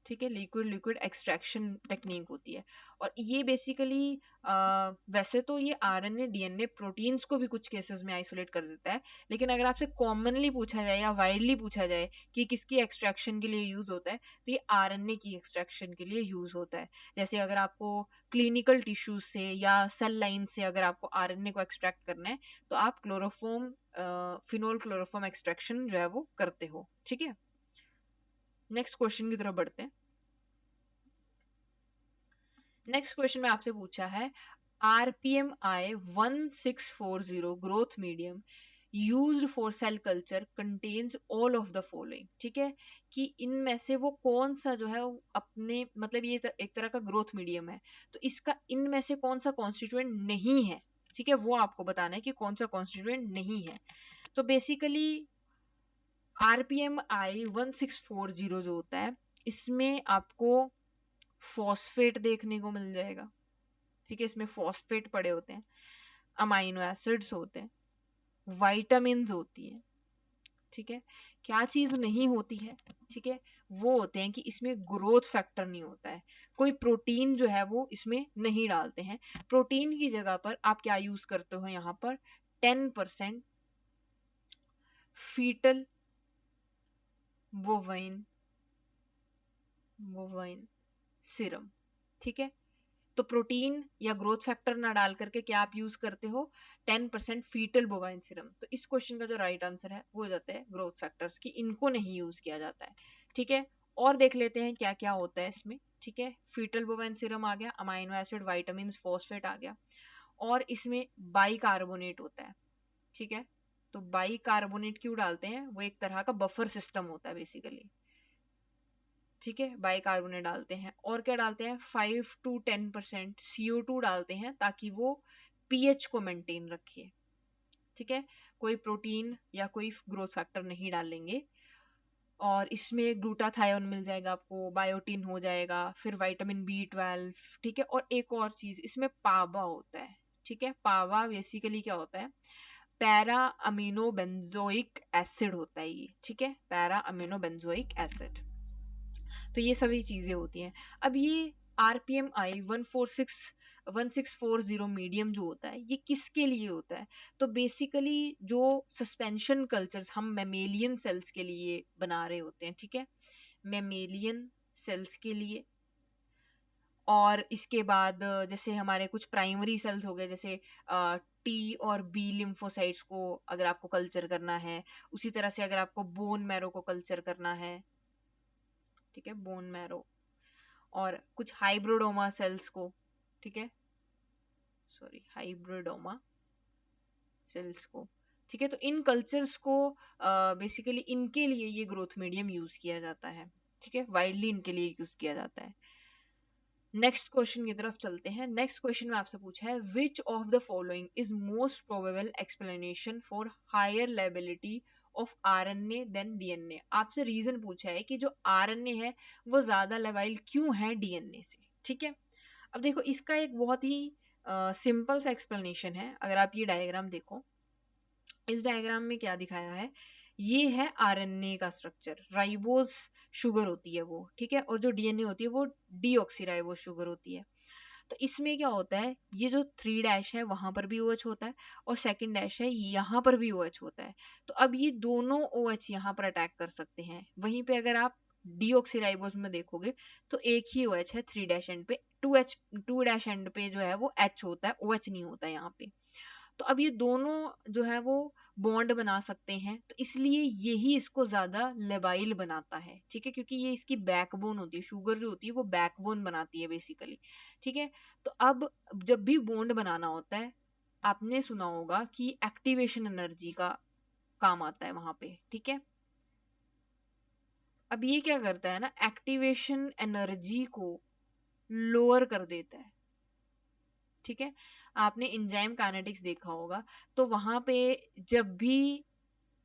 ठीक है, लिक्विड लिक्विड एक्सट्रैक्शन टेक्निक होती है। और ये बेसिकली वैसे तो ये आरएनए, डीएनए, प्रोटीन्स को भी कुछ केसेस में आइसोलेट कर देता है, लेकिन अगर आपसे कॉमनली पूछा जाए या वाइडली पूछा जाए कि किसकी एक्सट्रैक्शन के लिए यूज होता है, तो ये आरएनए की एक्सट्रैक्शन के लिए यूज होता है। जैसे अगर आपको क्लिनिकल टिश्यूज से या सेल लाइन से अगर आपको आरएनए को एक्सट्रैक्ट करना है, तो आप क्लोरोफॉर्म फिनोल क्लोरोफॉर्म एक्सट्रैक्शन जो है वो करते हो, ठीक है। नेक्स्ट क्वेश्चन की तरफ बढ़ते हैं। नेक्स्ट क्वेश्चन में आपसे पूछा है, RPMI 1640 growth medium used for sale culture contains all of the following, ठीक है, कि इनमें से वो कौन सा जो है वो अपने मतलब ये एक तरह का ग्रोथ मीडियम है, तो इसका इनमें से कौन सा कॉन्स्टिट्यूएंट नहीं है, ठीक है, वो आपको बताना है कि कौन सा कॉन्स्टिट्यूएंट नहीं है। तो बेसिकली RPMI 1640 जो होता है, इसमें आपको फॉस्फेट देखने को मिल जाएगा, ठीक है, इसमें फॉस्फेट पड़े होते हैं, अमाइनो एसिड्स होते हैं, वाइटामिन होती है, ठीक है। क्या चीज नहीं होती है, ठीक है, वो होते हैं कि इसमें ग्रोथ फैक्टर नहीं होता है, कोई प्रोटीन जो है वो इसमें नहीं डालते हैं। प्रोटीन की जगह पर आप क्या यूज करते हो यहाँ पर, 10% फीटल बोवाइन बोवाइन सीरम, ठीक है, तो प्रोटीन या ग्रोथ फैक्टर ना डाल करके क्या आप यूज करते हो, 10% फीटल बोवाइन सीरम। तो इस क्वेश्चन का जो राइट आंसर है वो हो जाता है ग्रोथ फैक्टर्स, की इनको नहीं यूज किया जाता है। ठीक है, और देख लेते हैं क्या क्या होता है इसमें। ठीक है, फीटल बोवाइन सीरम आ गया, अमाइनो एसिड, विटामिन, फॉस्फेट आ गया, और इसमें बाइकार्बोनेट होता है। ठीक है, तो बाइकार्बोनेट क्यों डालते हैं, वो एक तरह का बफर सिस्टम होता है बेसिकली। ठीक है, बाइकार्बोनेट डालते हैं, और क्या डालते हैं, 5 to 10% CO2 डालते हैं ताकि वो पीएच को मेंटेन रखे। ठीक है, कोई प्रोटीन या कोई ग्रोथ फैक्टर नहीं डालेंगे। और इसमें ग्लूटाथायोन मिल जाएगा आपको, बायोटिन हो जाएगा, फिर विटामिन B12। ठीक है, और एक और चीज इसमें पावा होता है। ठीक है, पावा बेसिकली क्या होता है, पैरा अमीनो बेंजोइक एसिड होता है ये। ठीक है, पैरा अमीनो बेंजोइक एसिड। तो ये सभी चीजें होती हैं। अब ये RPMI 1640 मीडियम जो होता है, ये किसके लिए होता है, तो बेसिकली जो सस्पेंशन कल्चर्स हम मेमेलियन सेल्स के लिए बना रहे होते हैं। ठीक है, मेमेलियन सेल्स के लिए। और इसके बाद जैसे हमारे कुछ प्राइमरी सेल्स हो गए, जैसे T और B लिम्फोसाइट्स को अगर आपको कल्चर करना है, उसी तरह से अगर आपको बोन मैरो को कल्चर करना है। ठीक है, बोन मैरो, और कुछ हाइब्रिडोमा सेल्स को। ठीक है, सॉरी, हाइब्रिडोमा सेल्स को। ठीक है, तो इन कल्चर्स को बेसिकली इनके लिए ये ग्रोथ मीडियम यूज किया जाता है। ठीक है, वाइडली इनके लिए यूज किया जाता है। नेक्स्ट क्वेश्चन की तरफ चलते हैं। नेक्स्ट क्वेश्चन में आपसे पूछा है, which of the following is most probable explanation for higher lability of RNA than DNA। आपसे रीजन पूछा है कि जो RNA है वो ज्यादा लेवाइल क्यों है DNA से। ठीक है, अब देखो इसका एक बहुत ही सिंपल सा एक्सप्लेनेशन है। अगर आप ये डायग्राम देखो, इस डायग्राम में क्या दिखाया है, ये है RNA का स्ट्रक्चर, राइबोज शुगर होती है वो। ठीक है, और जो DNA होती है वो डीऑक्सीराइबोज शुगर होती है। तो इसमें क्या होता है, ये जो 3' है वहां पर भी OH होता है, और सेकंड डैश है यहाँ पर भी OH होता है। तो अब ये दोनों OH यहाँ पर अटैक कर सकते हैं। वहीं पे अगर आप डीऑक्सीराइबोज में देखोगे तो एक ही OH है 3' एंड पे, 2 एंड पे जो है वो H होता है, OH नहीं होता है यहाँ पे। तो अब ये दोनों जो है वो बॉन्ड बना सकते हैं, तो इसलिए यही इसको ज्यादा लेबाइल बनाता है। ठीक है, क्योंकि ये इसकी बैकबोन होती है, शुगर जो होती है वो बैकबोन बनाती है बेसिकली। ठीक है, तो अब जब भी बॉन्ड बनाना होता है, आपने सुना होगा कि एक्टिवेशन एनर्जी का काम आता है वहां पे। ठीक है, अब ये क्या करता है ना, एक्टिवेशन एनर्जी को लोअर कर देता है। ठीक है, आपने एंजाइम काइनेटिक्स देखा होगा, तो वहां पे जब भी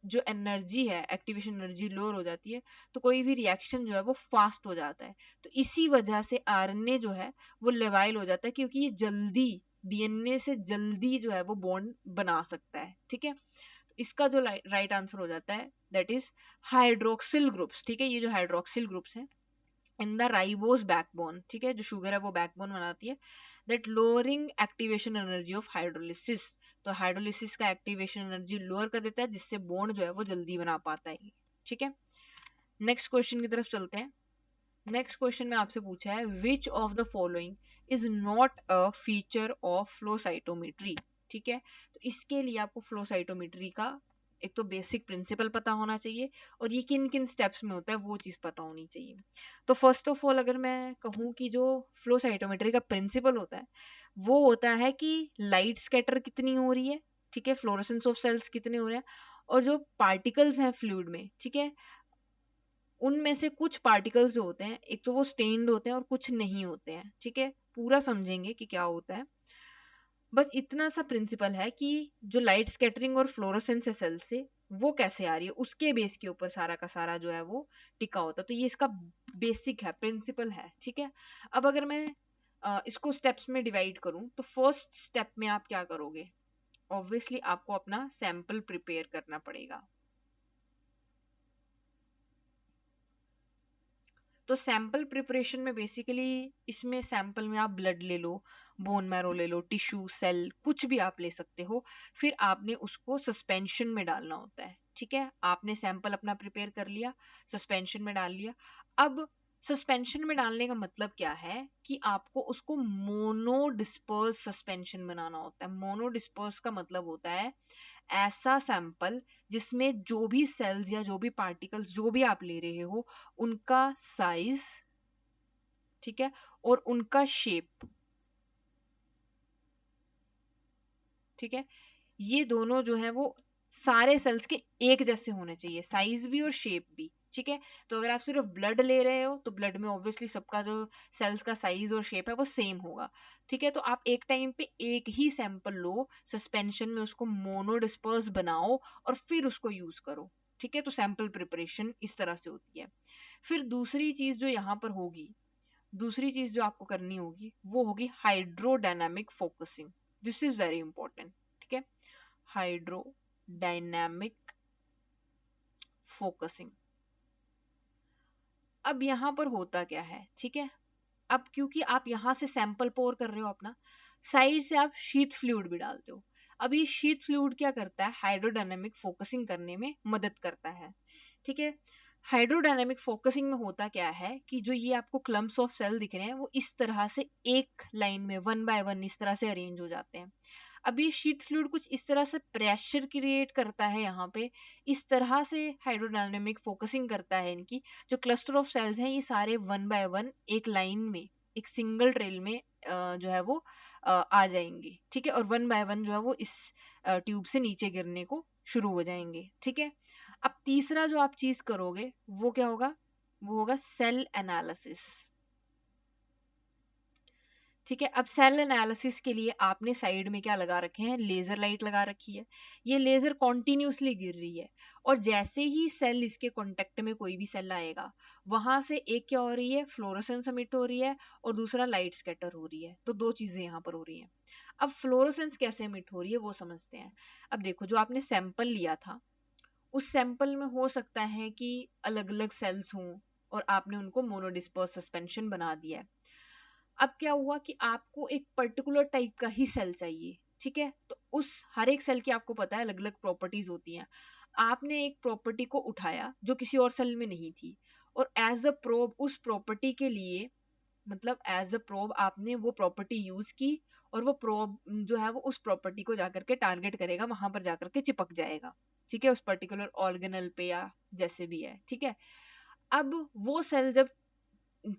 जो एनर्जी है, एक्टिवेशन एनर्जी लोअर हो जाती है, तो कोई भी रिएक्शन जो है वो फास्ट हो जाता है। तो इसी वजह से RNA जो है वो लेवाइल हो जाता है, क्योंकि ये जल्दी DNA से जल्दी जो है वो बॉन्ड बना सकता है। ठीक है, तो इसका जो राइट आंसर हो जाता है दैट इज हाइड्रोक्सिल ग्रुप्स। ठीक है, ये जो हाइड्रोक्सिल ग्रुप्स है इन द राइबोस बैकबोन। ठीक है, जो शुगर है वो बैकबोन बनाती है, that lowering activation energy of hydrolysis. तो हाइड्रोलिसिस का एक्टिवेशन एनर्जी लोअर कर देता है, जिससे बॉन्ड जो है वो जल्दी बना पाता है। ठीक है, नेक्स्ट क्वेश्चन की तरफ चलते हैं। नेक्स्ट क्वेश्चन में आपसे पूछा है, which of the following is not a feature of flow cytometry. ठीक है, तो इसके लिए आपको फ्लो साइटोमेट्री का एक तो बेसिक प्रिंसिपल पता होना चाहिए, और ये किन किन स्टेप्स में होता है वो चीज पता होनी चाहिए। तो फर्स्ट ऑफ ऑल अगर मैं कहूँ कि जो फ्लो साइटोमेट्री का प्रिंसिपल होता है वो होता है कि लाइट स्कैटर कितनी हो रही है। ठीक है, फ्लोरेसेंस ऑफ सेल्स कितने हो रहे हैं, और जो पार्टिकल्स हैं फ्लूइड में, ठीक है, उनमें से कुछ पार्टिकल्स जो होते हैं, एक तो वो स्टेन्ड होते हैं और कुछ नहीं होते हैं। ठीक है, पूरा समझेंगे कि क्या होता है। बस इतना सा प्रिंसिपल है कि जो लाइट स्कैटरिंग और फ्लोरोसेंस है सेल से, वो कैसे आ रही है, उसके बेस के ऊपर सारा का सारा जो है वो टिका होता है। तो ये इसका बेसिक है, प्रिंसिपल है। ठीक है, अब अगर मैं इसको स्टेप्स में डिवाइड करूं, तो फर्स्ट स्टेप में आप क्या करोगे, ऑब्वियसली आपको अपना सैंपल प्रिपेयर करना पड़ेगा। तो सैंपल प्रिपरेशन में बेसिकली इसमें सैंपल में आप ब्लड ले लो, बोन मैरो ले लो, टिश्यू, सेल, कुछ भी आप ले सकते हो। फिर आपने उसको सस्पेंशन में डालना होता है। ठीक है, आपने सैंपल अपना प्रिपेयर कर लिया, सस्पेंशन में डाल लिया। अब सस्पेंशन में डालने का मतलब क्या है कि आपको उसको मोनो डिस्पर्स सस्पेंशन बनाना होता है। मोनो डिस्पर्स का मतलब होता है ऐसा सैंपल जिसमें जो भी सेल्स या जो भी पार्टिकल्स जो भी आप ले रहे हो उनका साइज, ठीक है, और उनका शेप, ठीक है, ये दोनों जो है वो सारे सेल्स के एक जैसे होने चाहिए, साइज भी और शेप भी, ठीक है। तो अगर आप सिर्फ ब्लड ले रहे हो तो ब्लड में ऑब्वियसली सबका जो सेल्स का साइज और शेप है वो सेम होगा, ठीक है। तो आप एक टाइम पे एक ही सैंपल लो, सस्पेंशन में उसको मोनो डिस्पर्स बनाओ और फिर उसको यूज करो, ठीक है। तो सैंपल प्रिपरेशन इस तरह से होती है। फिर दूसरी चीज जो यहाँ पर होगी, दूसरी चीज जो आपको करनी होगी वो होगी hydrodynamic focusing. This is very important, ठीक है, हाइड्रोडायनामिक फोकसिंग। अब यहां पर होता क्या है, ठीक है, अब क्योंकि आप यहां से सैंपल पोर कर रहे हो अपना, साइड से आप शीत फ्लूइड भी डालते हो। अब ये शीत फ्लूइड क्या करता है, हाइड्रोडायनामिक फोकसिंग करने में मदद करता है, ठीक है। हाइड्रोडायनामिक फोकसिंग में होता क्या है कि जो ये आपको क्लम्प्स ऑफ सेल दिख रहे हैं वो इस तरह से एक लाइन में वन बाय वन इस तरह से अरेंज हो जाते हैं। अब ये शीत फ्लूइड कुछ इस तरह से प्रेशर क्रिएट करता है यहाँ पे, इस तरह से हाइड्रोडायनामिक फोकसिंग करता है इनकी, जो क्लस्टर ऑफ सेल्स हैं ये सारे वन बाय वन एक लाइन में एक सिंगल ट्रेल में जो है वो आ जाएंगे, ठीक है, और वन बाय वन जो है वो इस ट्यूब से नीचे गिरने को शुरू हो जाएंगे, ठीक है। अब तीसरा जो आप चीज करोगे वो क्या होगा, वो होगा सेल एनालिसिस, ठीक है। अब सेल एनालिसिस के लिए आपने साइड में क्या लगा रखे हैं, लेजर लाइट लगा रखी है। ये लेजर कॉन्टिन्यूसली गिर रही है और जैसे ही सेल इसके कांटेक्ट में कोई भी सेल आएगा वहां से एक क्या हो रही है, फ्लोरोसेंस एमिट हो रही है और दूसरा लाइट स्कैटर हो रही है। तो दो चीजें यहाँ पर हो रही हैं। अब फ्लोरोसेंस कैसे एमिट हो रही है वो समझते हैं। अब देखो जो आपने सैंपल लिया था उस सैंपल में हो सकता है कि अलग अलग सेल्स हों और आपने उनको मोनोडिस्पर्स सस्पेंशन बना दिया है। अब क्या हुआ कि आपको एक पर्टिकुलर टाइप का ही सेल चाहिए, ठीक है, तो उस हर एक सेल की आपको पता है अलग अलग प्रॉपर्टीज होती हैं। आपने एक प्रॉपर्टी को उठाया जो किसी और सेल में नहीं थी और एज अ प्रोब उस प्रॉपर्टी के लिए, मतलब एज अ प्रोब आपने वो प्रॉपर्टी यूज की और वो प्रोब जो है वो उस प्रॉपर्टी को जाकर के टारगेट करेगा, वहां पर जाकर के चिपक जाएगा, ठीक है, उस पर्टिकुलर ऑर्गेनल पे या जैसे भी है, ठीक है। अब वो सेल जब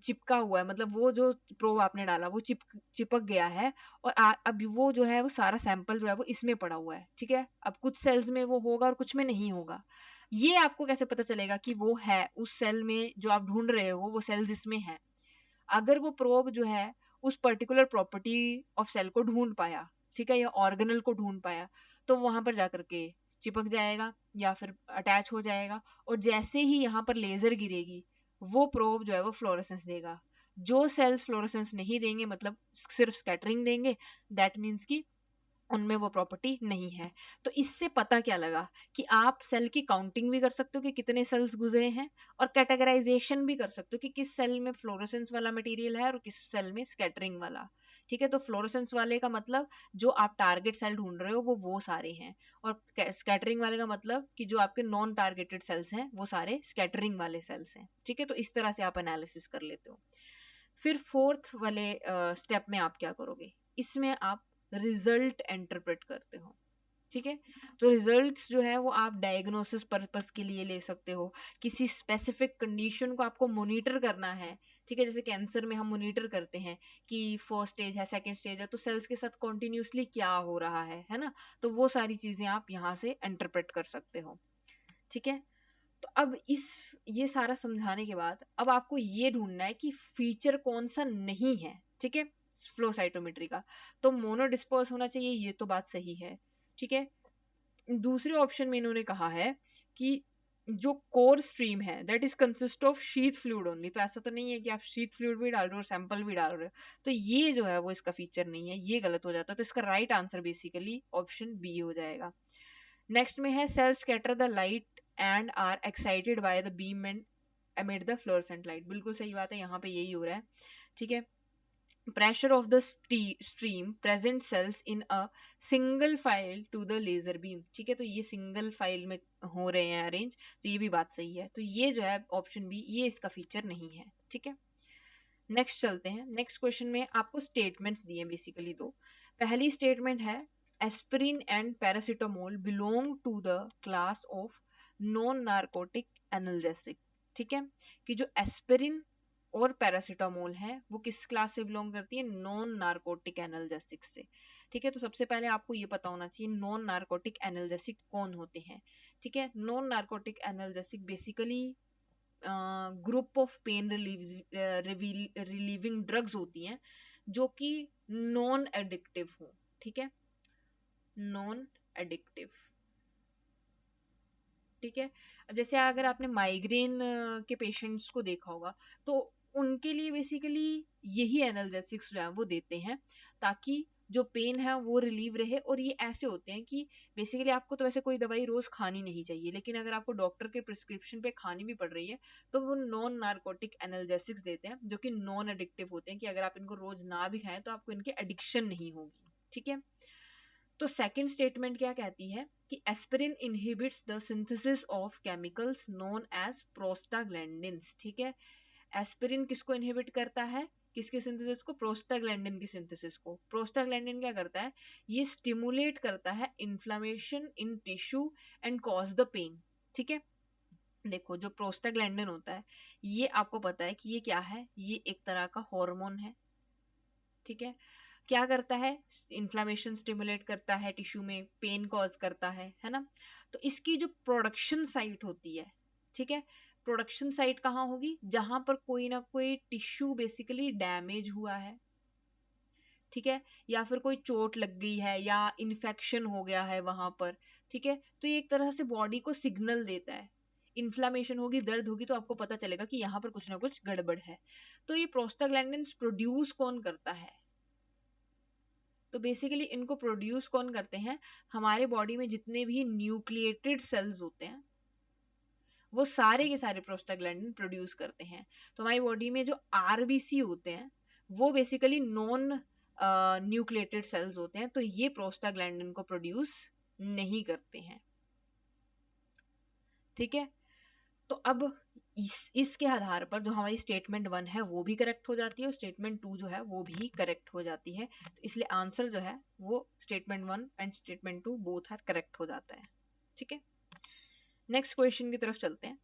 चिपका हुआ है, मतलब वो जो प्रोब आपने डाला वो चिपक गया है और अब वो जो है वो सारा सैंपल जो है वो इसमें पड़ा हुआ है, ठीक है। अब कुछ सेल्स में वो होगा और कुछ में नहीं होगा। ये आपको कैसे पता चलेगा कि वो है उस सेल में जो आप ढूंढ रहे हो वो सेल्स इसमें है? अगर वो प्रोब जो है उस पर्टिकुलर प्रॉपर्टी ऑफ सेल को ढूंढ पाया, ठीक है, या ऑर्गेनल को ढूंढ पाया, तो वहां पर जाकर के चिपक जाएगा या फिर अटैच हो जाएगा और जैसे ही यहाँ पर लेजर गिरेगी वो प्रोब जो है वो फ्लोरेसेंस देगा। जो सेल्स फ्लोरेसेंस नहीं देंगे, मतलब सिर्फ स्कैटरिंग देंगे, दैट मीन्स कि उनमें वो प्रॉपर्टी नहीं है। तो इससे पता क्या लगा कि आप सेल की काउंटिंग भी कर सकते हो कि कितने सेल्स गुजरे हैं और कैटेगराइजेशन भी कर सकते हो कि किस सेल में फ्लोरोसेंस वाला मटेरियल है और किस सेल में स्कैटरिंग वाला, ठीक है। तो फ्लोरोसेंस वाले का मतलब जो आप टारगेट सेल ढूंढ रहे हो वो सारे हैं और स्कैटरिंग वाले का मतलब कि जो आपके नॉन टारगेटेड सेल्स हैं वो सारे स्कैटरिंग वाले सेल्स हैं, ठीक है। तो इस तरह से आप एनालिसिस कर लेते हो। फिर फोर्थ वाले स्टेप में आप क्या करोगे, इसमें आप रिजल्ट इंटरप्रेट करते हो, ठीक है। तो रिजल्ट्स जो है वो आप डायग्नोसिस पर्पस के लिए ले सकते हो, किसी स्पेसिफिक कंडीशन को आपको मॉनिटर करना है, ठीक है, जैसे कैंसर में हम मॉनिटर करते हैं कि फर्स्ट स्टेज है सेकंड स्टेज है तो सेल्स के साथ कॉन्टिन्यूसली क्या हो रहा है ना। तो वो सारी चीजें आप यहाँ से इंटरप्रेट कर सकते हो, ठीक है। तो अब इस ये सारा समझाने के बाद अब आपको ये ढूंढना है कि फीचर कौन सा नहीं है, ठीक है, फ्लो साइटोमेट्री का। तो मोनो डिस्पर्स होना चाहिए, ये तो बात सही है, ठीक है। दूसरे ऑप्शन में इन्होंने कहा है कि जो कोर स्ट्रीम है that is consist of sheath fluid only. तो ऐसा तो नहीं है कि आप शीथ फ्लूइड भी डाल रहे हो और सैंपल भी डाल रहे हो, तो ये जो है वो इसका फीचर नहीं है, ये गलत हो जाता है। तो इसका right answer basically option B हो जाएगा। नेक्स्ट में है cell scatter the light and are excited by the beam and emit the fluorescent light. बिल्कुल सही बात है, यहाँ पे यही हो रहा है, ठीक है। pressure of the stream present cells in a single file to the laser beam। ठीक है, तो ये सिंगल फाइल में हो रहे हैं अरेंज, तो ये भी बात सही है। तो ये जो है ऑप्शन बी, ये इसका फीचर नहीं है। ठीक है, नेक्स्ट चलते हैं। नेक्स्ट क्वेश्चन में आपको स्टेटमेंट्स दिए बेसिकली दो। पहली स्टेटमेंट है aspirin and paracetamol belong to the class of non narcotic analgesic. ठीक है, कि जो एस्पिरिन और पैरासिटामोल है वो किस क्लास से बिलोंग करती है, नॉन नार्कोटिक एनाल्जेसिक से। ठीक है, तो सबसे पहले आपको ये पता होना चाहिए नॉन नार्कोटिक एनाल्जेसिक कौन होते हैं। ठीक है, non narcotic analgesic basically group of pain relieving drugs होती हैं जो कि नॉन एडिक्टिव हो। ठीक है, नॉन एडिक्टिव। ठीक है, अब जैसे अगर आपने माइग्रेन के पेशेंट्स को देखा होगा तो उनके लिए बेसिकली यही एनाल्जेसिक्स जो है वो देते हैं ताकि जो पेन है वो रिलीव रहे। और ये ऐसे होते हैं कि बेसिकली आपको तो वैसे कोई दवाई रोज खानी नहीं चाहिए, लेकिन अगर आपको डॉक्टर के प्रिस्क्रिप्शन पे खानी भी पड़ रही है तो वो नॉन नार्कोटिक एनाल्जेसिक्स देते हैं जो कि नॉन एडिक्टिव होते हैं, कि अगर आप इनको रोज ना भी खाएं तो आपको इनके एडिक्शन नहीं होगी। ठीक है, तो सेकंड स्टेटमेंट क्या कहती है कि aspirin inhibits the synthesis of chemicals known as prostaglandins. ठीक है, एस्पिरिन किसको इनहिबिट करता है, किसके सिंथेसिस को, प्रोस्टाग्लैंडिन की सिंथेसिस को। प्रोस्टाग्लैंडिन क्या करता है, ये स्टिमुलेट करता है inflammation in tissue and cause the pain. ठीक है, देखो जो प्रोस्टाग्लैंडिन होता है ये आपको पता है कि ये क्या है, ये एक तरह का हार्मोन है। ठीक है, क्या करता है, इन्फ्लामेशन स्टिमुलेट करता है टिश्यू में, पेन कॉज करता है ना। तो इसकी जो प्रोडक्शन साइट होती है, ठीक है, प्रोडक्शन साइट कहाँ होगी, जहां पर कोई ना कोई टिश्यू बेसिकली डैमेज हुआ है। ठीक है, या फिर कोई चोट लग गई है या इन्फेक्शन हो गया है वहां पर। ठीक है, तो ये एक तरह से बॉडी को सिग्नल देता है, इन्फ्लामेशन होगी, दर्द होगी तो आपको पता चलेगा कि यहाँ पर कुछ ना कुछ गड़बड़ है। तो ये प्रोस्टाग्लैंडिन्स प्रोड्यूस कौन करता है, तो बेसिकली इनको प्रोड्यूस कौन करते हैं, हमारे बॉडी में जितने भी न्यूक्लिएटेड सेल्स होते हैं वो सारे के सारे प्रोस्टाग्लैंडिन प्रोड्यूस करते हैं। तो हमारी बॉडी में जो आरबीसी होते हैं वो बेसिकली नॉन न्यूक्लिएटेड सेल्स होते हैं, तो ये प्रोस्टाग्लैंडिन को प्रोड्यूस नहीं करते हैं। ठीक है, तो अब इसके आधार पर जो हमारी स्टेटमेंट 1 है वो भी करेक्ट हो जाती है और स्टेटमेंट 2 जो है वो भी करेक्ट हो जाती है। तो इसलिए आंसर जो है वो statement 1 and statement 2 both are correct हो जाता है। ठीक है, नेक्स्ट क्वेश्चन की तरफ चलते हैं।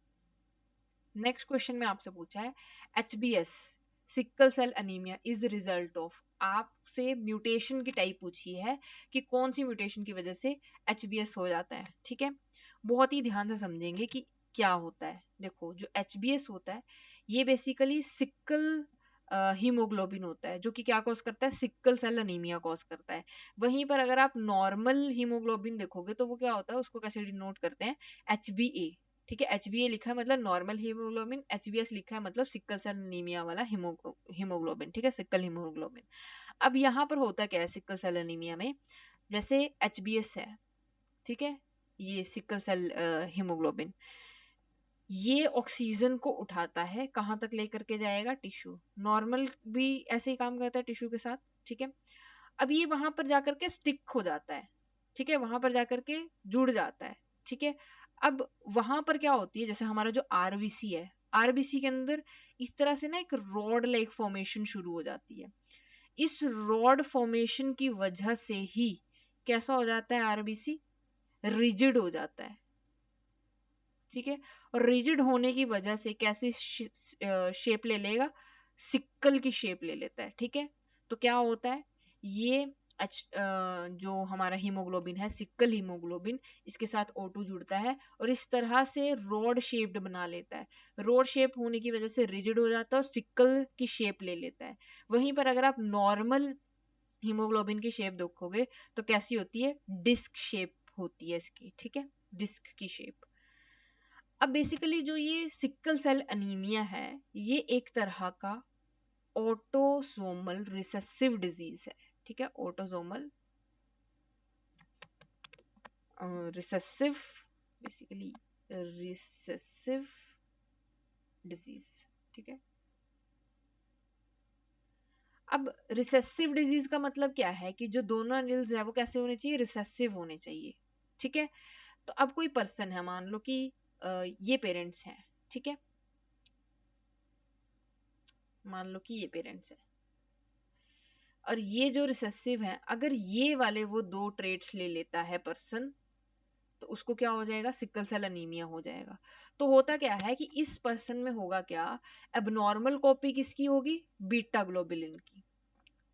नेक्स्ट क्वेश्चन में आपसे पूछा है HBS sickle cell anaemia is the result of, आपसे म्यूटेशन की टाइप पूछी है कि कौन सी म्यूटेशन की वजह से HBS हो जाता है। ठीक है, बहुत ही ध्यान से समझेंगे कि क्या होता है। देखो जो HBS होता है ये बेसिकली सिकल हीमोग्लोबिन होता है जो कि क्या कॉज करता है, सिकल सेल अनीमिया कॉज करता है। वहीं पर अगर आप नॉर्मल हीमोग्लोबिन देखोगे तो वो क्या होता है, उसको कैसे डिनोट करते हैं, HbA। ठीक है, HbA लिखा है मतलब नॉर्मल हीमोग्लोबिन, HbS लिखा है मतलब सिकल सेल अनीमिया वाला हीमोग्लोबिन। ठीक है, सिकल हीमोग्लोबिन। अब यहाँ पर होता क्या है सिकल सेल अनीमिया में, जैसे HbS है, ठीक है, ये सिकल सेल हीमोग्लोबिन, ये ऑक्सीजन को उठाता है, कहाँ तक लेकर के जाएगा, टिश्यू। नॉर्मल भी ऐसे ही काम करता है टिश्यू के साथ। ठीक है, अब ये वहां पर जाकर के स्टिक हो जाता है। ठीक है, वहां पर जाकर के जुड़ जाता है। ठीक है, अब वहां पर क्या होती है, जैसे हमारा जो आरबीसी है, आरबीसी के अंदर इस तरह से ना एक रॉड लाइक फॉर्मेशन शुरू हो जाती है। इस रॉड फॉर्मेशन की वजह से ही कैसा हो जाता है, आरबीसी रिजिड हो जाता है। ठीक है, और रिजिड होने की वजह से कैसी शेप ले लेगा, सिक्कल की शेप ले लेता है। ठीक है, तो क्या होता है, ये जो हमारा हीमोग्लोबिन है, सिक्कल हीमोग्लोबिन, इसके साथ O2 जुड़ता है और इस तरह से रॉड शेप्ड बना लेता है। रॉड शेप होने की वजह से रिजिड हो जाता है और सिक्कल की शेप ले लेता है। वहीं पर अगर आप नॉर्मल हीमोग्लोबिन की शेप देखोगे तो कैसी होती है, डिस्क शेप होती है इसकी। ठीक है, डिस्क की शेप। अब बेसिकली जो ये सिकल सेल अनीमिया है ये एक तरह का ऑटोसोमल रिसेसिव डिजीज है। ठीक है, autosomal recessive, basically recessive disease. ठीक है, अब रिसेसिव डिजीज का मतलब क्या है कि जो दोनों एलील्स है वो कैसे होने चाहिए, रिसेसिव होने चाहिए। ठीक है, तो अब कोई पर्सन है, मान लो कि ये पेरेंट्स हैं, ठीक है, मान लो कि ये पेरेंट्स है और ये जो रिसेसिव है, अगर ये वाले वो दो ट्रेट्स ले लेता है पर्सन, तो उसको क्या हो जाएगा, सिकल सेल अनीमिया हो जाएगा। तो होता क्या है कि इस पर्सन में होगा क्या, एबनॉर्मल कॉपी किसकी होगी, बीटा ग्लोबुलिन की।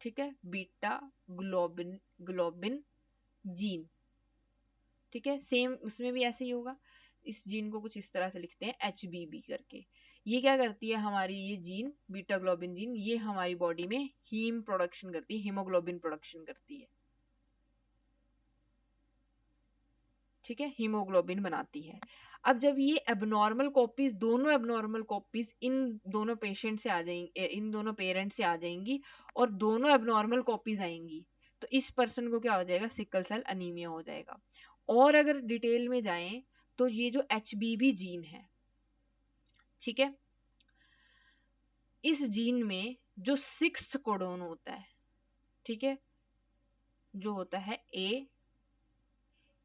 ठीक है, बीटा ग्लोबिन ग्लोबिन जीन। ठीक है, सेम उसमें भी ऐसे ही होगा। इस जीन को कुछ इस तरह से लिखते हैं HBB करके। ये क्या करती है हमारी, ये जीन बीटा ग्लोबिन जीन, ये हमारी बॉडी में हीम प्रोडक्शन करती है, हीमोग्लोबिन प्रोडक्शन करती है। ठीक है, हीमोग्लोबिन बनाती है। अब जब ये एबनॉर्मल कॉपीज, दोनों एबनॉर्मल कॉपीज इन दोनों पेशेंट से आ जाएंगी, इन दोनों पेरेंट से आ जाएंगी और दोनों एबनॉर्मल कॉपीज आएंगी, तो इस पर्सन को क्या हो जाएगा, सिकल सेल अनीमिया हो जाएगा। और अगर डिटेल में जाएं तो ये जो HBB जीन है, ठीक है, इस जीन में जो 6th कोडोन होता है, ठीक है, जो होता है A,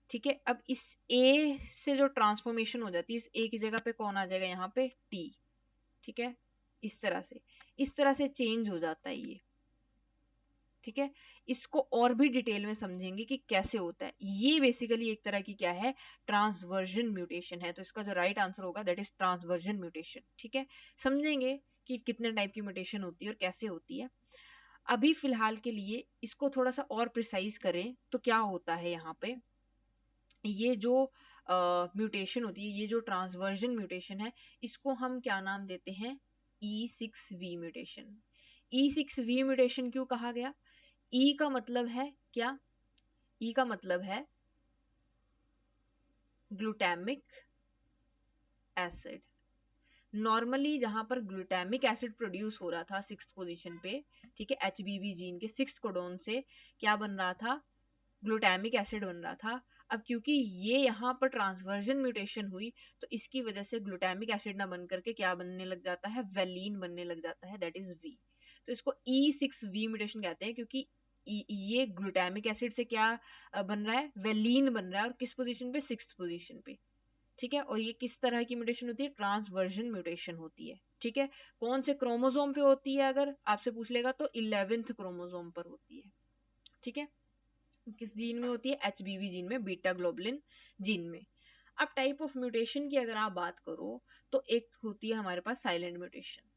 ठीक है, अब इस ए से जो ट्रांसफॉर्मेशन हो जाती है, इस ए की जगह पे कौन आ जाएगा, यहाँ पे टी। ठीक है, इस तरह से चेंज हो जाता है ये। ठीक है, इसको और भी डिटेल में समझेंगे कि कैसे होता है। ये बेसिकली एक तरह की क्या है, ट्रांसवर्जन म्यूटेशन है। तो इसका जो राइट आंसर होगा दैट इज ट्रांसवर्जन म्यूटेशन। ठीक है, समझेंगे कि कितने टाइप की म्यूटेशन होती है और कैसे होती है। अभी फिलहाल के लिए इसको थोड़ा सा और प्रिसाइज करें तो क्या होता है यहाँ पे, ये जो म्यूटेशन होती है, ये जो ट्रांसवर्जन म्यूटेशन है, इसको हम क्या नाम देते हैं, E6V म्यूटेशन। E6V म्यूटेशन क्यों कहा गया, E का मतलब है क्या, E का मतलब है ग्लूटामिक एसिड। नॉर्मली जहां पर ग्लूटामिक एसिड प्रोड्यूस हो रहा था 6th पोजीशन पे, ठीक है, HBB जीन के 6th कोडोन से क्या बन रहा था, ग्लूटामिक एसिड बन रहा था। अब क्योंकि ये यहाँ पर ट्रांसवर्जन म्यूटेशन हुई, तो इसकी वजह से ग्लूटामिक एसिड ना बन करके क्या बनने लग जाता है, वेलिन बनने लग जाता है, दैट इज V। तो इसको E6V म्यूटेशन कहते हैं, क्योंकि ये ग्लूटामिक एसिड से क्या बन रहा है, वेलिन बन रहा है, और किस पोजीशन पे, 6th पोजीशन पे। ठीक है, और ये किस तरह की म्यूटेशन होती है, ट्रांसवर्जन म्यूटेशन होती है। ठीक है, कौन से क्रोमोसोम पे होती है, अगर आपसे पूछ लेगा तो 11th क्रोमोसोम पर होती है। ठीक है, किस जीन में होती है, HBV जीन में, बीटा ग्लोबुलिन जीन में। अब टाइप ऑफ म्यूटेशन की अगर आप बात करो तो एक होती है हमारे पास साइलेंट म्यूटेशन।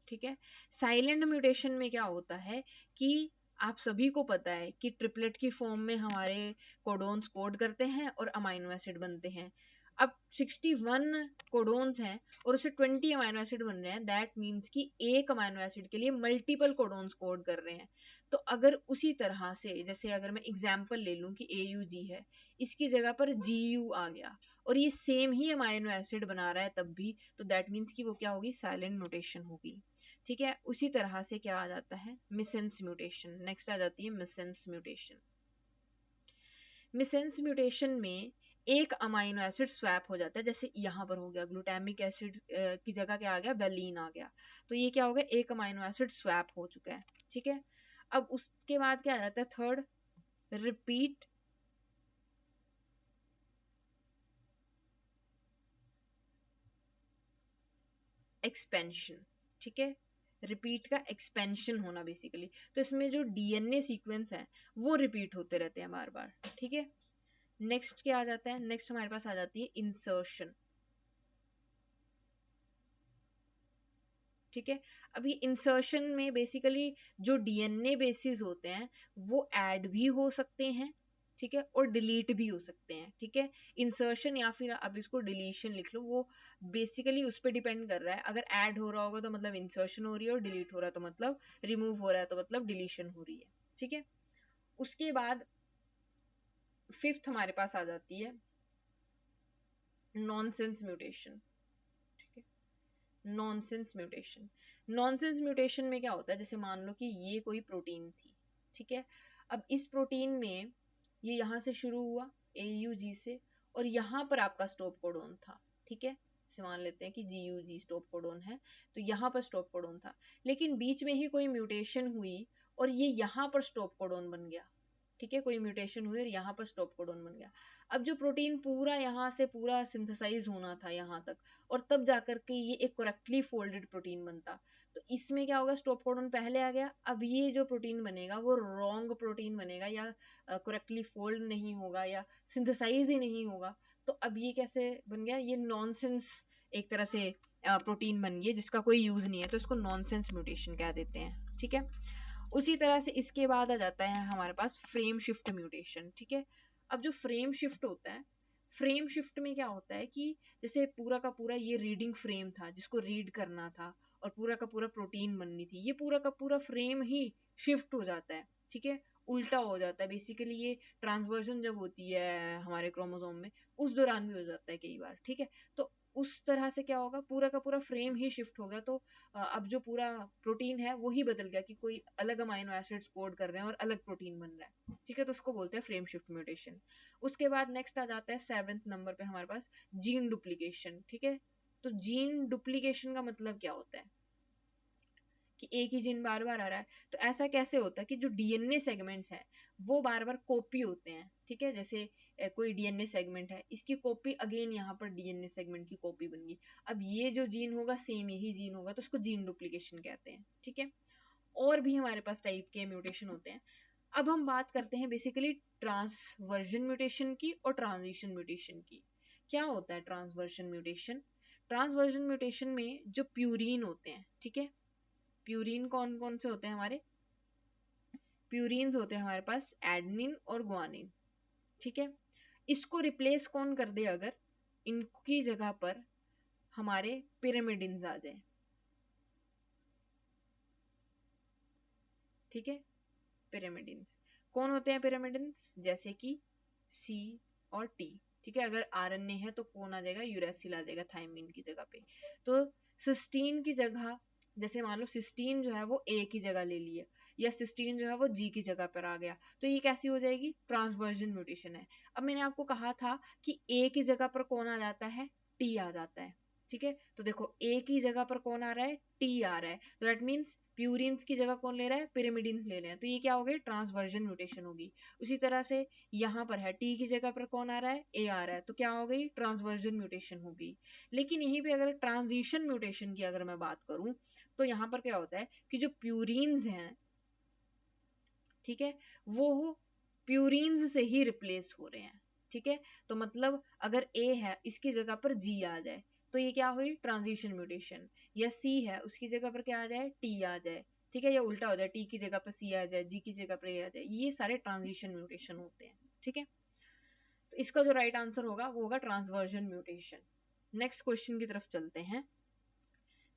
ठीक है, साइलेंट म्यूटेशन में क्या होता है कि आप सभी को पता है कि ट्रिपलेट की फॉर्म में हमारे कोडोन्स कोड करते हैं और अमाइनो एसिड बनते हैं। अब 61 कोडोन्स हैं और उससे 20 अमाइनो एसिड बन रहे हैं, दैट मीन्स कि एक अमाइनो एसिड के लिए मल्टीपल कोडोन्स कोड कर रहे हैं। तो अगर उसी तरह से, जैसे अगर मैं एग्जांपल ले लूं कि AUG है, इसकी जगह पर GU आ गया और ये सेम ही अमाइनो एसिड बना रहा है तब भी, तो दैट मीन्स कि वो क्या होगी, साइलेंट म्यूटेशन होगी। ठीक है, उसी तरह से क्या आ जाता है, मिसेंस म्यूटेशन। नेक्स्ट आ जाती है मिसेंस म्यूटेशन। मिसेंस म्यूटेशन में एक अमाइनो एसिड स्वैप हो जाता है, जैसे यहाँ पर हो गया ग्लूटामिक एसिड की जगह क्या आ गया, वेलिन आ गया। तो ये क्या हो गया, एक अमाइनो एसिड स्वैप हो चुका है। ठीक है, अब उसके बाद क्या आ जाता है, थर्ड, रिपीट एक्सपेंशन। ठीक है, रिपीट का एक्सपेंशन होना बेसिकली। तो इसमें जो DNA सीक्वेंस है वो रिपीट होते रहते हैं बार बार। ठीक है, नेक्स्ट क्या आ जाता है, नेक्स्ट हमारे पास आ जाती है इंसर्शन। ठीक है, अभी इंसर्शन में बेसिकली जो DNA बेसिस होते हैं वो ऐड भी हो सकते हैं, ठीक है, और डिलीट भी हो सकते हैं। ठीक है, इंसर्शन या फिर अब इसको डिलीशन लिख लो, वो बेसिकली उस पर डिपेंड कर रहा है। अगर ऐड हो रहा होगा तो मतलब इंसर्शन हो रही है, और डिलीट हो रहा है तो मतलब रिमूव हो रहा है, तो मतलब डिलीशन हो रही है। ठीक है, उसके बाद फिफ्थ हमारे पास आ जाती है nonsense mutation. Nonsense mutation, nonsense mutation में क्या होता है, जैसे मान लो कि ये कोई प्रोटीन थी। ठीक है, अब इस प्रोटीन में ये यहाँ से शुरू हुआ AUG से, और यहाँ पर आपका स्टॉप कोडोन था। ठीक है, जैसे मान लेते हैं कि GUG स्टॉप कोडोन है, तो यहाँ पर स्टॉप कोडोन था, लेकिन बीच में ही कोई म्यूटेशन हुई और ये यहाँ पर स्टॉप कोडोन बन गया। ठीक है, कोई म्यूटेशन हुई और यहाँ पर स्टॉप कोडोन बन गया। अब जो प्रोटीन पूरा यहाँ से पूरा सिंथेसाइज होना था यहाँ तक, और तब जाकर के ये एक करेक्टली फोल्डेड प्रोटीन बनता, तो इसमें क्या होगा, स्टॉप कोडोन पहले आ गया। अब ये जो प्रोटीन बनेगा वो रॉन्ग प्रोटीन बनेगा, या करेक्टली फोल्ड नहीं होगा, या सिंथेसाइज ही नहीं होगा। तो अब ये कैसे बन गया, ये नॉनसेंस एक तरह से प्रोटीन बन गई जिसका कोई यूज नहीं है, तो इसको नॉनसेंस म्यूटेशन कह देते हैं। ठीक है, उसी तरह से इसके बाद आ जाता है हमारे पास फ्रेम शिफ्ट म्यूटेशन। ठीक है, अब जो फ्रेम शिफ्ट होता है, फ्रेम शिफ्ट में क्या होता है कि जैसे पूरा का पूरा ये रीडिंग फ्रेम था जिसको रीड करना था और पूरा का पूरा प्रोटीन बननी थी, ये पूरा का पूरा फ्रेम ही शिफ्ट हो जाता है। ठीक है, उल्टा हो जाता है बेसिकली। ये ट्रांसवर्जन जब होती है हमारे क्रोमोसोम में, उस दौरान भी हो जाता है कई बार। ठीक है, तो उस तरह से क्या होगा, पूरा का पूरा फ्रेम ही शिफ्ट हो गया, तो अब जो पूरा प्रोटीन है वो ही बदल गया कि कोई अलग अमाइनो एसिड्स कोड कर रहे हैं और अलग प्रोटीन बन रहा है। ठीक है, तो उसको बोलते हैं फ्रेम शिफ्ट म्यूटेशन। उसके बाद नेक्स्ट आ जाता है 7th नंबर पे हमारे पास जीन डुप्लीकेशन। ठीक है, तो जीन डुप्लीकेशन का मतलब क्या होता है कि एक ही जीन बार बार आ रहा है। तो ऐसा कैसे होता है कि जो डीएनए सेगमेंट्स हैं वो बार बार कॉपी होते हैं। ठीक है, जैसे कोई डीएनए सेगमेंट है, इसकी कॉपी अगेन यहाँ पर डीएनए सेगमेंट की कॉपी बन गई। अब ये जो जीन होगा सेम यही जीन होगा, तो उसको जीन डुप्लीकेशन कहते हैं। ठीक है, और भी हमारे पास टाइप के म्यूटेशन होते हैं। अब हम बात करते हैं बेसिकली ट्रांसवर्जन म्यूटेशन की और ट्रांजिशन म्यूटेशन की। क्या होता है ट्रांसवर्जन म्यूटेशन? ट्रांसवर्जन म्यूटेशन में जो प्यूरिन होते हैं, ठीक है, प्यूरिन कौन कौन से होते हैं हमारे, प्यूरिन्स होते हैं हमारे पास एडनिन और ग्वानिन। ठीक है, इसको रिप्लेस कौन कर दे अगर इनकी जगह पर हमारे पिरामिडिन्स आ जाए। ठीक है, पिरामिडिन्स कौन होते हैं, पिरामिडिन्स जैसे कि सी और टी। ठीक है, अगर आरएनए है तो कौन आ जाएगा, यूरेसिल आ जाएगा थायमिन की जगह पे। तो सिस्टीन की जगह, जैसे मान लो सिस्टीन जो है वो ए की जगह ले लिया, या सिस्टीन जो है वो जी की जगह पर आ गया, तो ये कैसी हो जाएगी, ट्रांसवर्जन म्यूटेशन है। अब मैंने आपको कहा था कि ए की जगह पर कौन आ जाता है, टी आ जाता है। ठीक है, तो देखो ए की जगह पर कौन आ रहा है, टी आ रहा है, तो दैट मीन्स प्यूरिन्स की जगह कौन ले रहा है, पिरामिडिन्स ले रहे हैं, तो ये क्या हो गई, ट्रांसवर्जन म्यूटेशन होगी। उसी तरह से यहाँ पर है टी की जगह पर कौन आ रहा है, ए आ रहा है, तो क्या हो गई, ट्रांसवर्जन म्यूटेशन होगी। लेकिन यहीं पे अगर ट्रांजिशन म्यूटेशन की अगर मैं बात करूं, तो यहाँ पर क्या होता है कि जो प्यूरिन्स हैं, ठीक है, वो प्यूरिन्स से ही रिप्लेस हो रहे हैं। ठीक है, तो मतलब अगर ए है इसकी जगह पर जी आ जाए, तो ये क्या हुई, ट्रांजिशन म्यूटेशन। या सी है उसकी जगह पर क्या आ जाए, टी आ जाए। ठीक है, या उल्टा हो जाए, टी की जगह पर सी आ जाए, जी की जगह पर ए आ जाए, ये सारे ट्रांजिशन म्यूटेशन होते हैं। ठीक है, तो इसका जो राइट आंसर होगा वो होगा ट्रांसवर्जन म्यूटेशन। नेक्स्ट क्वेश्चन की तरफ चलते हैं।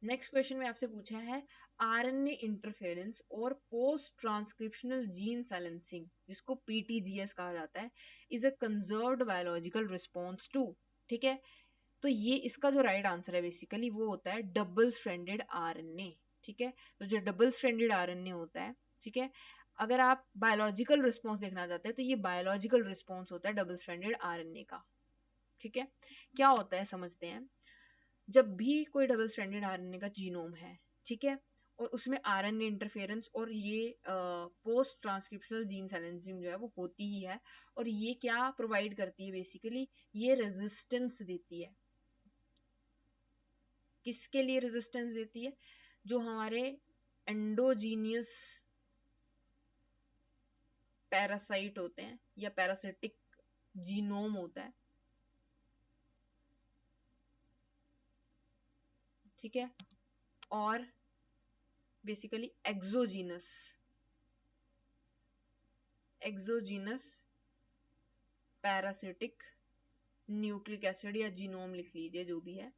नेक्स्ट क्वेश्चन में आपसे पूछा है आरएनए इंटरफेरेंस और पोस्ट ट्रांसक्रिप्शनल जीन साइलेंसिंग, जिसको पीटीजीएस कहा जाता है, is a conserved biological response to. ठीक है, तो ये इसका जो राइट आंसर है बेसिकली वो होता है डबल स्ट्रैंडेड आरएनए। ठीक है, तो जो डबल स्ट्रैंडेड आरएनए होता है, ठीक है, अगर आप बायोलॉजिकल रिस्पॉन्स देखना चाहते हैं तो ये बायोलॉजिकल रिस्पॉन्स होता है डबल स्ट्रैंडेड आरएनए का। ठीक है, क्या होता है समझते हैं। जब भी कोई डबल स्ट्रैंडेड आरएनए का जीनोम है, ठीक है, और उसमें आरएनए इंटरफेरेंस और ये पोस्ट ट्रांसक्रिप्शनल जीन साइलेंसिंग जो है वो होती ही है, और ये क्या प्रोवाइड करती है बेसिकली, ये रेजिस्टेंस देती है। किसके लिए रेजिस्टेंस देती है, जो हमारे एंडोजीनियस पैरासाइट होते हैं या पैरासिटिक जीनोम होता है। ठीक है, और basically exogenous parasitic nucleic acid या जीनोम लिख लीजिए जो भी है।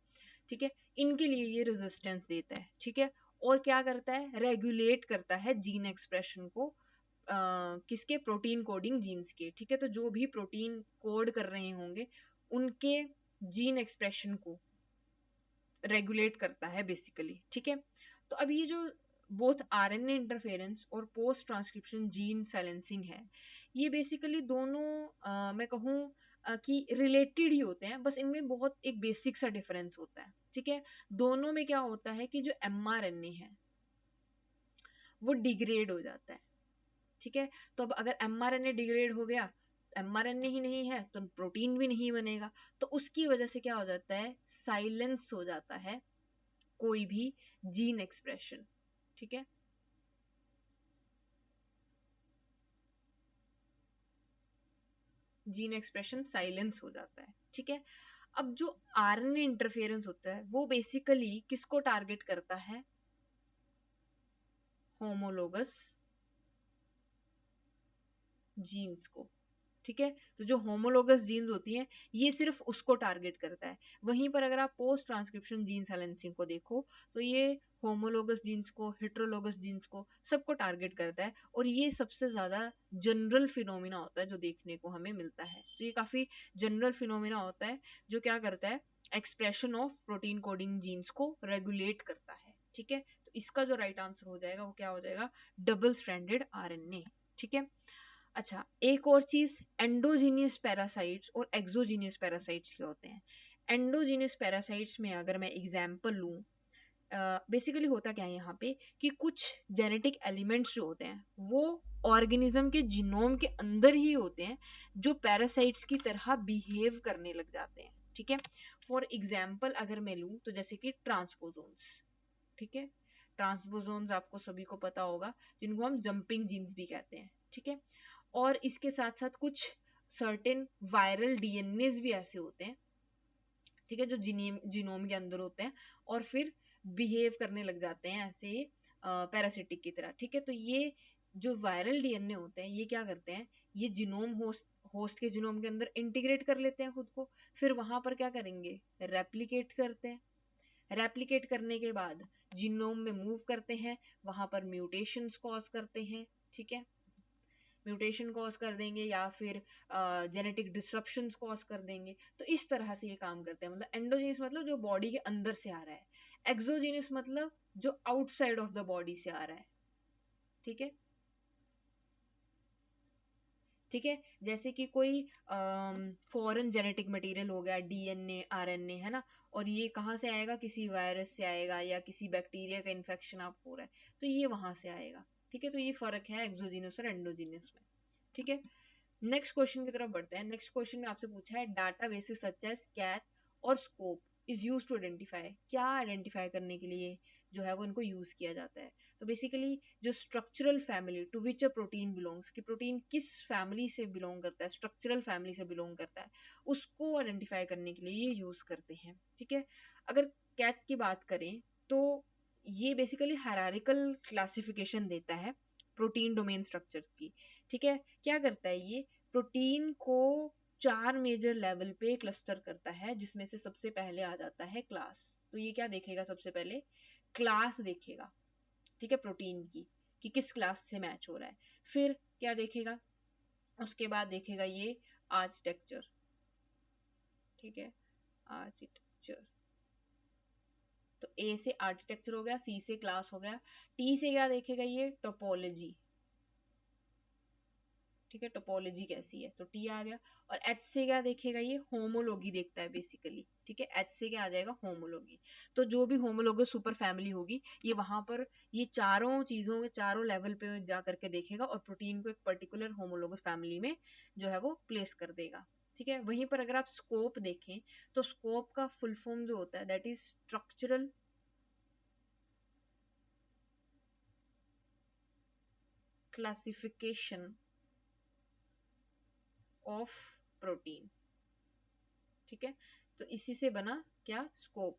ठीक है, इनके लिए ये रेजिस्टेंस देता है। ठीक है, और क्या करता है, रेगुलेट करता है जीन एक्सप्रेशन को, किसके, प्रोटीन कोडिंग जीन्स के। ठीक है, तो जो भी प्रोटीन कोड कर रहे होंगे उनके जीन एक्सप्रेशन को रेगुलेट करता है बेसिकली। ठीक है, तो अब ये जो बोथ आरएनए इंटरफेरेंस और पोस्ट ट्रांसक्रिप्शन जीन साइलेंसिंग है, ये बेसिकली दोनों मैं कहूँ कि रिलेटेड ही होते हैं, बस इनमें बहुत एक बेसिक सा डिफरेंस होता है, ठीक है। दोनों में क्या होता है कि जो mRNA है वो डिग्रेड हो जाता है, ठीक है। तो अब अगर mRNA डिग्रेड हो गया, mRNA ही नहीं है तो प्रोटीन भी नहीं बनेगा, तो उसकी वजह से क्या हो जाता है, साइलेंस हो जाता है कोई भी जीन एक्सप्रेशन, ठीक है। जीन एक्सप्रेशन साइलेंस हो जाता है, ठीक है। अब जो आरएनए इंटरफेरेंस होता है वो बेसिकली किसको टारगेट करता है, होमोलोगस जीन्स को, ठीक है। तो जो होमोलोगस जीन्स होती हैं ये सिर्फ उसको टारगेट करता है। वहीं पर अगर आप पोस्ट ट्रांसक्रिप्शन जीन साइलेंसिंग को देखो तो ये होमोलोगस जीन्स को, हेट्रोलोगस जीन्स को, सबको टारगेट करता है, और ये सबसे ज्यादा जनरल फिनोमिना होता है जो देखने को हमें मिलता है। तो ये काफी जनरल फिनोमिना होता है जो क्या करता है, expression of protein coding genes को रेगुलेट करता है, ठीक है। तो इसका जो राइट आंसर हो जाएगा वो क्या हो जाएगा, डबल स्ट्रैंडेड आरएनए, ठीक है। अच्छा, एक और चीज, एंडोजीनियस पैरासाइट्स और एक्सोजीनियस पैरासाइट्स क्या होते हैं। एंडोजीनियस पैरासाइट्स में अगर मैं एग्जांपल लूं, बेसिकली होता क्या है यहाँ पे कि कुछ जेनेटिक एलिमेंट्स जो होते हैं वो ऑर्गेनिज्म के जीनोम के अंदर ही होते हैं जो पैरासाइट्स की तरह बिहेव करने लग जाते हैं, ठीक है। फॉर एग्जाम्पल अगर मैं लूं तो जैसे कि ट्रांसपोजोन्स, ठीक है। ट्रांसपोजोन्स आपको सभी को पता होगा, जिनको हम जंपिंग जीन्स भी कहते हैं, ठीक है। और इसके साथ साथ कुछ सर्टेन वायरल डीएनएस भी ऐसे होते हैं, ठीक है, जो जीनोम के अंदर होते हैं और फिर बिहेव करने लग जाते हैं ऐसे पैरासिटिक की तरह, ठीक है। तो ये जो वायरल डीएनए होते हैं ये क्या करते हैं, ये जीनोम होस्ट के जीनोम के अंदर इंटीग्रेट कर लेते हैं खुद को, फिर वहां पर क्या करेंगे, रेप्लिकेट करते हैं। रेप्लिकेट करने के बाद जीनोम में मूव करते हैं, वहां पर म्यूटेशंस कॉज करते हैं, ठीक है। म्यूटेशन कॉज कर देंगे या फिर जेनेटिक डिसरप्शंस कॉज कर देंगे। तो इस तरह से ये काम करते हैं। मतलब एंडोजीनियस मतलब जो बॉडी के अंदर से आ रहा है, एक्सोजीनियस मतलब जो आउटसाइड ऑफ द बॉडी से आ रहा है, ठीक है। ठीक है, जैसे कि कोई फॉरेन जेनेटिक मटेरियल हो गया, डीएनए आरएनए, है ना, और ये कहाँ से आएगा, किसी वायरस से आएगा या किसी बैक्टीरिया का इन्फेक्शन आपको हो रहा है तो ये वहां से आएगा, ठीक है। तो ये फर्क है एक्सोजीनियस और एंडोजीनियस में, ठीक है। नेक्स्ट क्वेश्चन की तरफ बढ़ते हैं। नेक्स्ट क्वेश्चन में आपसे पूछा है डाटा बेसिस सच एज कैट or SCOP is use to identify, क्या आइडेंटिफाई करने के लिए जो है वो इनको यूज किया जाता है। तो बेसिकली जो structural family to which a protein belongs, कि प्रोटीन किस फैमिली से बिलोंग करता है, स्ट्रक्चरल फैमिली से बिलोंग करता है, उसको आइडेंटिफाई करने के लिए ये यूज करते हैं, ठीक है। अगर कैट की बात करें तो ये बेसिकली हायरार्किकल क्लासिफिकेशन देता है प्रोटीन डोमेन स्ट्रक्चर की, ठीक है। क्या करता है ये, प्रोटीन को 4 मेजर लेवल पे क्लस्टर करता है, जिसमें से सबसे पहले आ जाता है क्लास। तो ये क्या देखेगा, सबसे पहले क्लास देखेगा, ठीक है, प्रोटीन की, कि किस क्लास से मैच हो रहा है। फिर क्या देखेगा, उसके बाद देखेगा ये आर्किटेक्चर, ठीक है, आर्किटेक्चर। तो ए से आर्किटेक्चर हो गया, सी से क्लास हो गया, टी से क्या देखेगा ये, टोपोलॉजी, ठीक है, टोपोलॉजी कैसी है, तो टी आ गया। और एच से क्या देखेगा ये, होमोलॉगी देखता है बेसिकली, ठीक है। एच से क्या आ जाएगा, होमोलॉगी। तो जो भी होमोलॉगस सुपर फैमिली होगी ये वहां पर ये चारों चीजों के चारों लेवल पे जा करके देखेगा और प्रोटीन को एक पर्टिकुलर होमोलॉगस फैमिली में जो है वो प्लेस कर देगा, ठीक है। वहीं पर अगर आप स्कोप देखें तो स्कोप का फुल फॉर्म जो होता है that is structural classification of protein, ठीक है। तो इसी से बना क्या, स्कोप।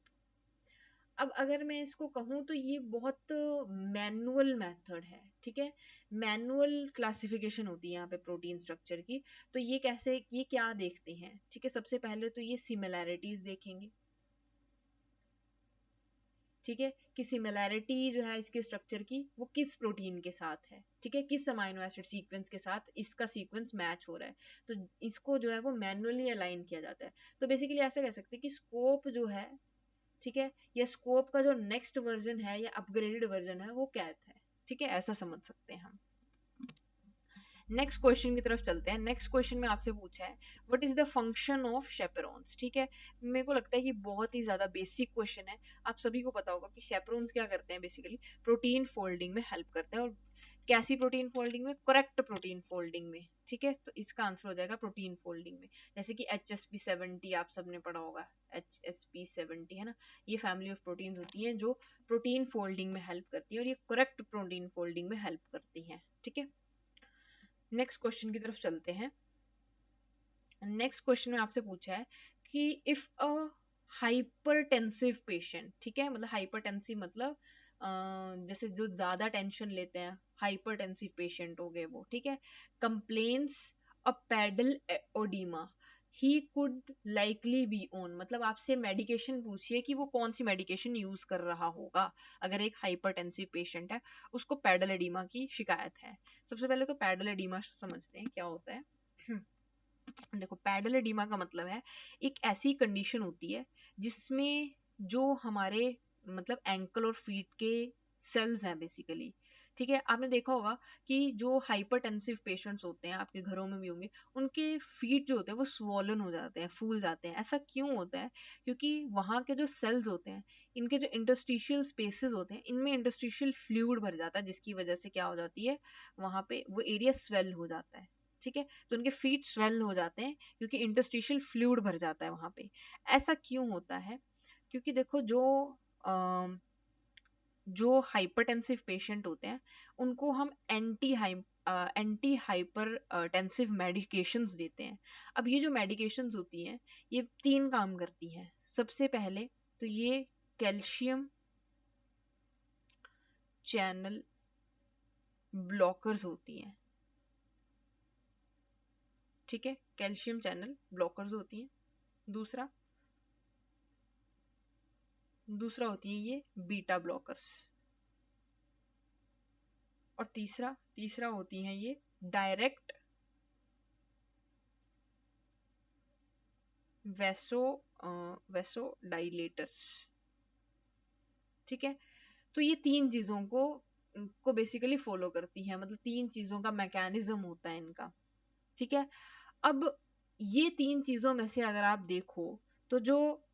अब अगर मैं इसको कहूँ तो ये बहुत मैनुअल मेथड है, ठीक है। मैनुअल क्लासिफिकेशन होती है यहाँ पे प्रोटीन स्ट्रक्चर की। तो ये कैसे, ये क्या देखते हैं, ठीक है। सबसे पहले तो ये सिमिलैरिटीज देखेंगे, ठीक है, कि सिमिलैरिटी जो है इसके स्ट्रक्चर की वो किस प्रोटीन के साथ है, ठीक है, किस अमाइनो एसिड सीक्वेंस के साथ इसका सीक्वेंस मैच हो रहा है। तो इसको जो है वो मैनुअली अलाइन किया जाता है। तो बेसिकली ऐसा कह सकते हैं कि स्कोप जो है, ठीक है, या स्कोप का जो नेक्स्ट वर्जन है या अपग्रेडेड वर्जन है वो कैथ है, ठीक है, ऐसा समझ सकते हैं हम। नेक्स्ट क्वेश्चन की तरफ चलते हैं। नेक्स्ट क्वेश्चन में आपसे पूछा है what is the function of chaperones. ठीक है, मेरे को लगता है कि बहुत ही ज्यादा बेसिक क्वेश्चन है। आप सभी को पता होगा कि शेपेरोन्स क्या करते हैं, बेसिकली प्रोटीन फोल्डिंग में हेल्प करते हैं। और कैसी प्रोटीन फोल्डिंग में? करेक्ट प्रोटीन फोल्डिंग में। ठीक है, तो इसका आंसर हो जाएगा प्रोटीन फोल्डिंग में। जैसे कि HSP70 आप सबने पढ़ा होगा, HSP70 है ना, ये फैमिली ऑफ प्रोटीन होती हैं जो प्रोटीन फोल्डिंग में हेल्प करती है और ये करेक्ट प्रोटीन फोल्डिंग में हेल्प करती हैं। ठीक है, नेक्स्ट क्वेश्चन की तरफ चलते हैं। नेक्स्ट क्वेश्चन में आपसे पूछा है कि इफ अ हाइपरटेंसिव पेशेंट, ठीक है, मतलब हाइपरटेंसिव मतलब जैसे जो ज्यादा टेंशन लेते हैं, हाइपरटेंसिव पेशेंट हो गए वो, ठीक है, कंप्लेन्स अ पैडल ओडीमा ही कुड लाइकली बी ऑन, मतलब आपसे मेडिकेशन पूछिए कि वो कौन सी मेडिकेशन यूज कर रहा होगा अगर एक हाइपरटेंसिव पेशेंट है, उसको पैडल एडीमा की शिकायत है। सबसे पहले तो पैडल एडीमा समझते हैं क्या होता है। देखो, पैडल एडीमा का मतलब है एक ऐसी कंडीशन होती है जिसमें जो हमारे मतलब एंकल और फीट के सेल्स हैं बेसिकली, ठीक है, आपने देखा होगा कि जो हाइपरटेंसिव पेशेंट्स होते हैं, आपके घरों में भी होंगे, उनके फीट जो होते हैं वो स्वॉलन हो जाते हैं, फूल जाते हैं। ऐसा क्यों होता है? क्योंकि वहां के जो सेल्स होते हैं, इनके जो इंटरस्टिशियल स्पेसेस होते हैं, इनमें इंटरस्टिशियल फ्लूइड भर जाता है, जिसकी वजह से क्या हो जाती है, वहां पे वो एरिया स्वेल हो जाता है। ठीक है, तो उनके फीट स्वेल हो जाते हैं क्योंकि इंटरस्टिशियल फ्लूइड भर जाता है वहां पे। ऐसा क्यों होता है? क्योंकि देखो, जो हाइपरटेंसिव पेशेंट होते हैं उनको हम एंटी हाइपर टेंसिव मेडिकेशंस देते हैं। अब ये जो मेडिकेशंस होती हैं ये 3 काम करती हैं। सबसे पहले तो ये कैल्शियम चैनल ब्लॉकर्स होती हैं। ठीक है, कैल्शियम चैनल ब्लॉकर्स होती हैं। दूसरा दूसरा होती है ये बीटा ब्लॉकर्स। और तीसरा तीसरा होती हैं ये डायरेक्ट वैसो वैसो डाइलेटर्स। ठीक है, तो ये 3 चीजों को बेसिकली फॉलो करती है, मतलब 3 चीजों का मैकेनिज्म होता है इनका। ठीक है, अब ये 3 चीजों में से अगर आप देखो तो जो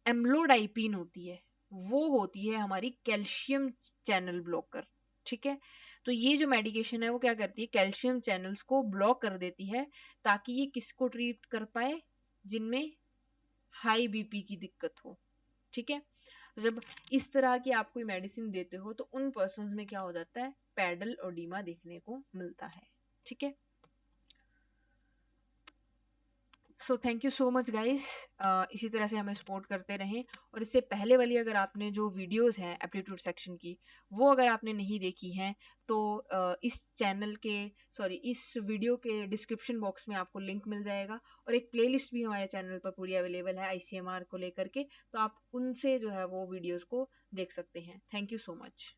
एम्लोडाइपिन होती है वो होती है हमारी कैल्शियम चैनल ब्लॉकर। ठीक है, तो ये जो मेडिकेशन है वो क्या करती है, कैल्शियम चैनल्स को ब्लॉक कर देती है ताकि ये किसको ट्रीट कर पाए, जिनमें हाई बीपी की दिक्कत हो। ठीक है, तो जब इस तरह की आप कोई मेडिसिन देते हो तो उन पर्सन्स में क्या हो जाता है, पैडल ओडीमा देखने को मिलता है। ठीक है, so thank you so much guys, इसी तरह से हमें सपोर्ट करते रहें। और इससे पहले वाली अगर आपने जो वीडियोस हैं एप्टीट्यूड सेक्शन की, वो अगर आपने नहीं देखी हैं तो इस चैनल के सॉरी इस वीडियो के डिस्क्रिप्शन बॉक्स में आपको लिंक मिल जाएगा। और एक प्लेलिस्ट भी हमारे चैनल पर पूरी अवेलेबल है ICMR को लेकर के, तो आप उनसे जो है वो वीडियोस को देख सकते हैं। Thank you so much.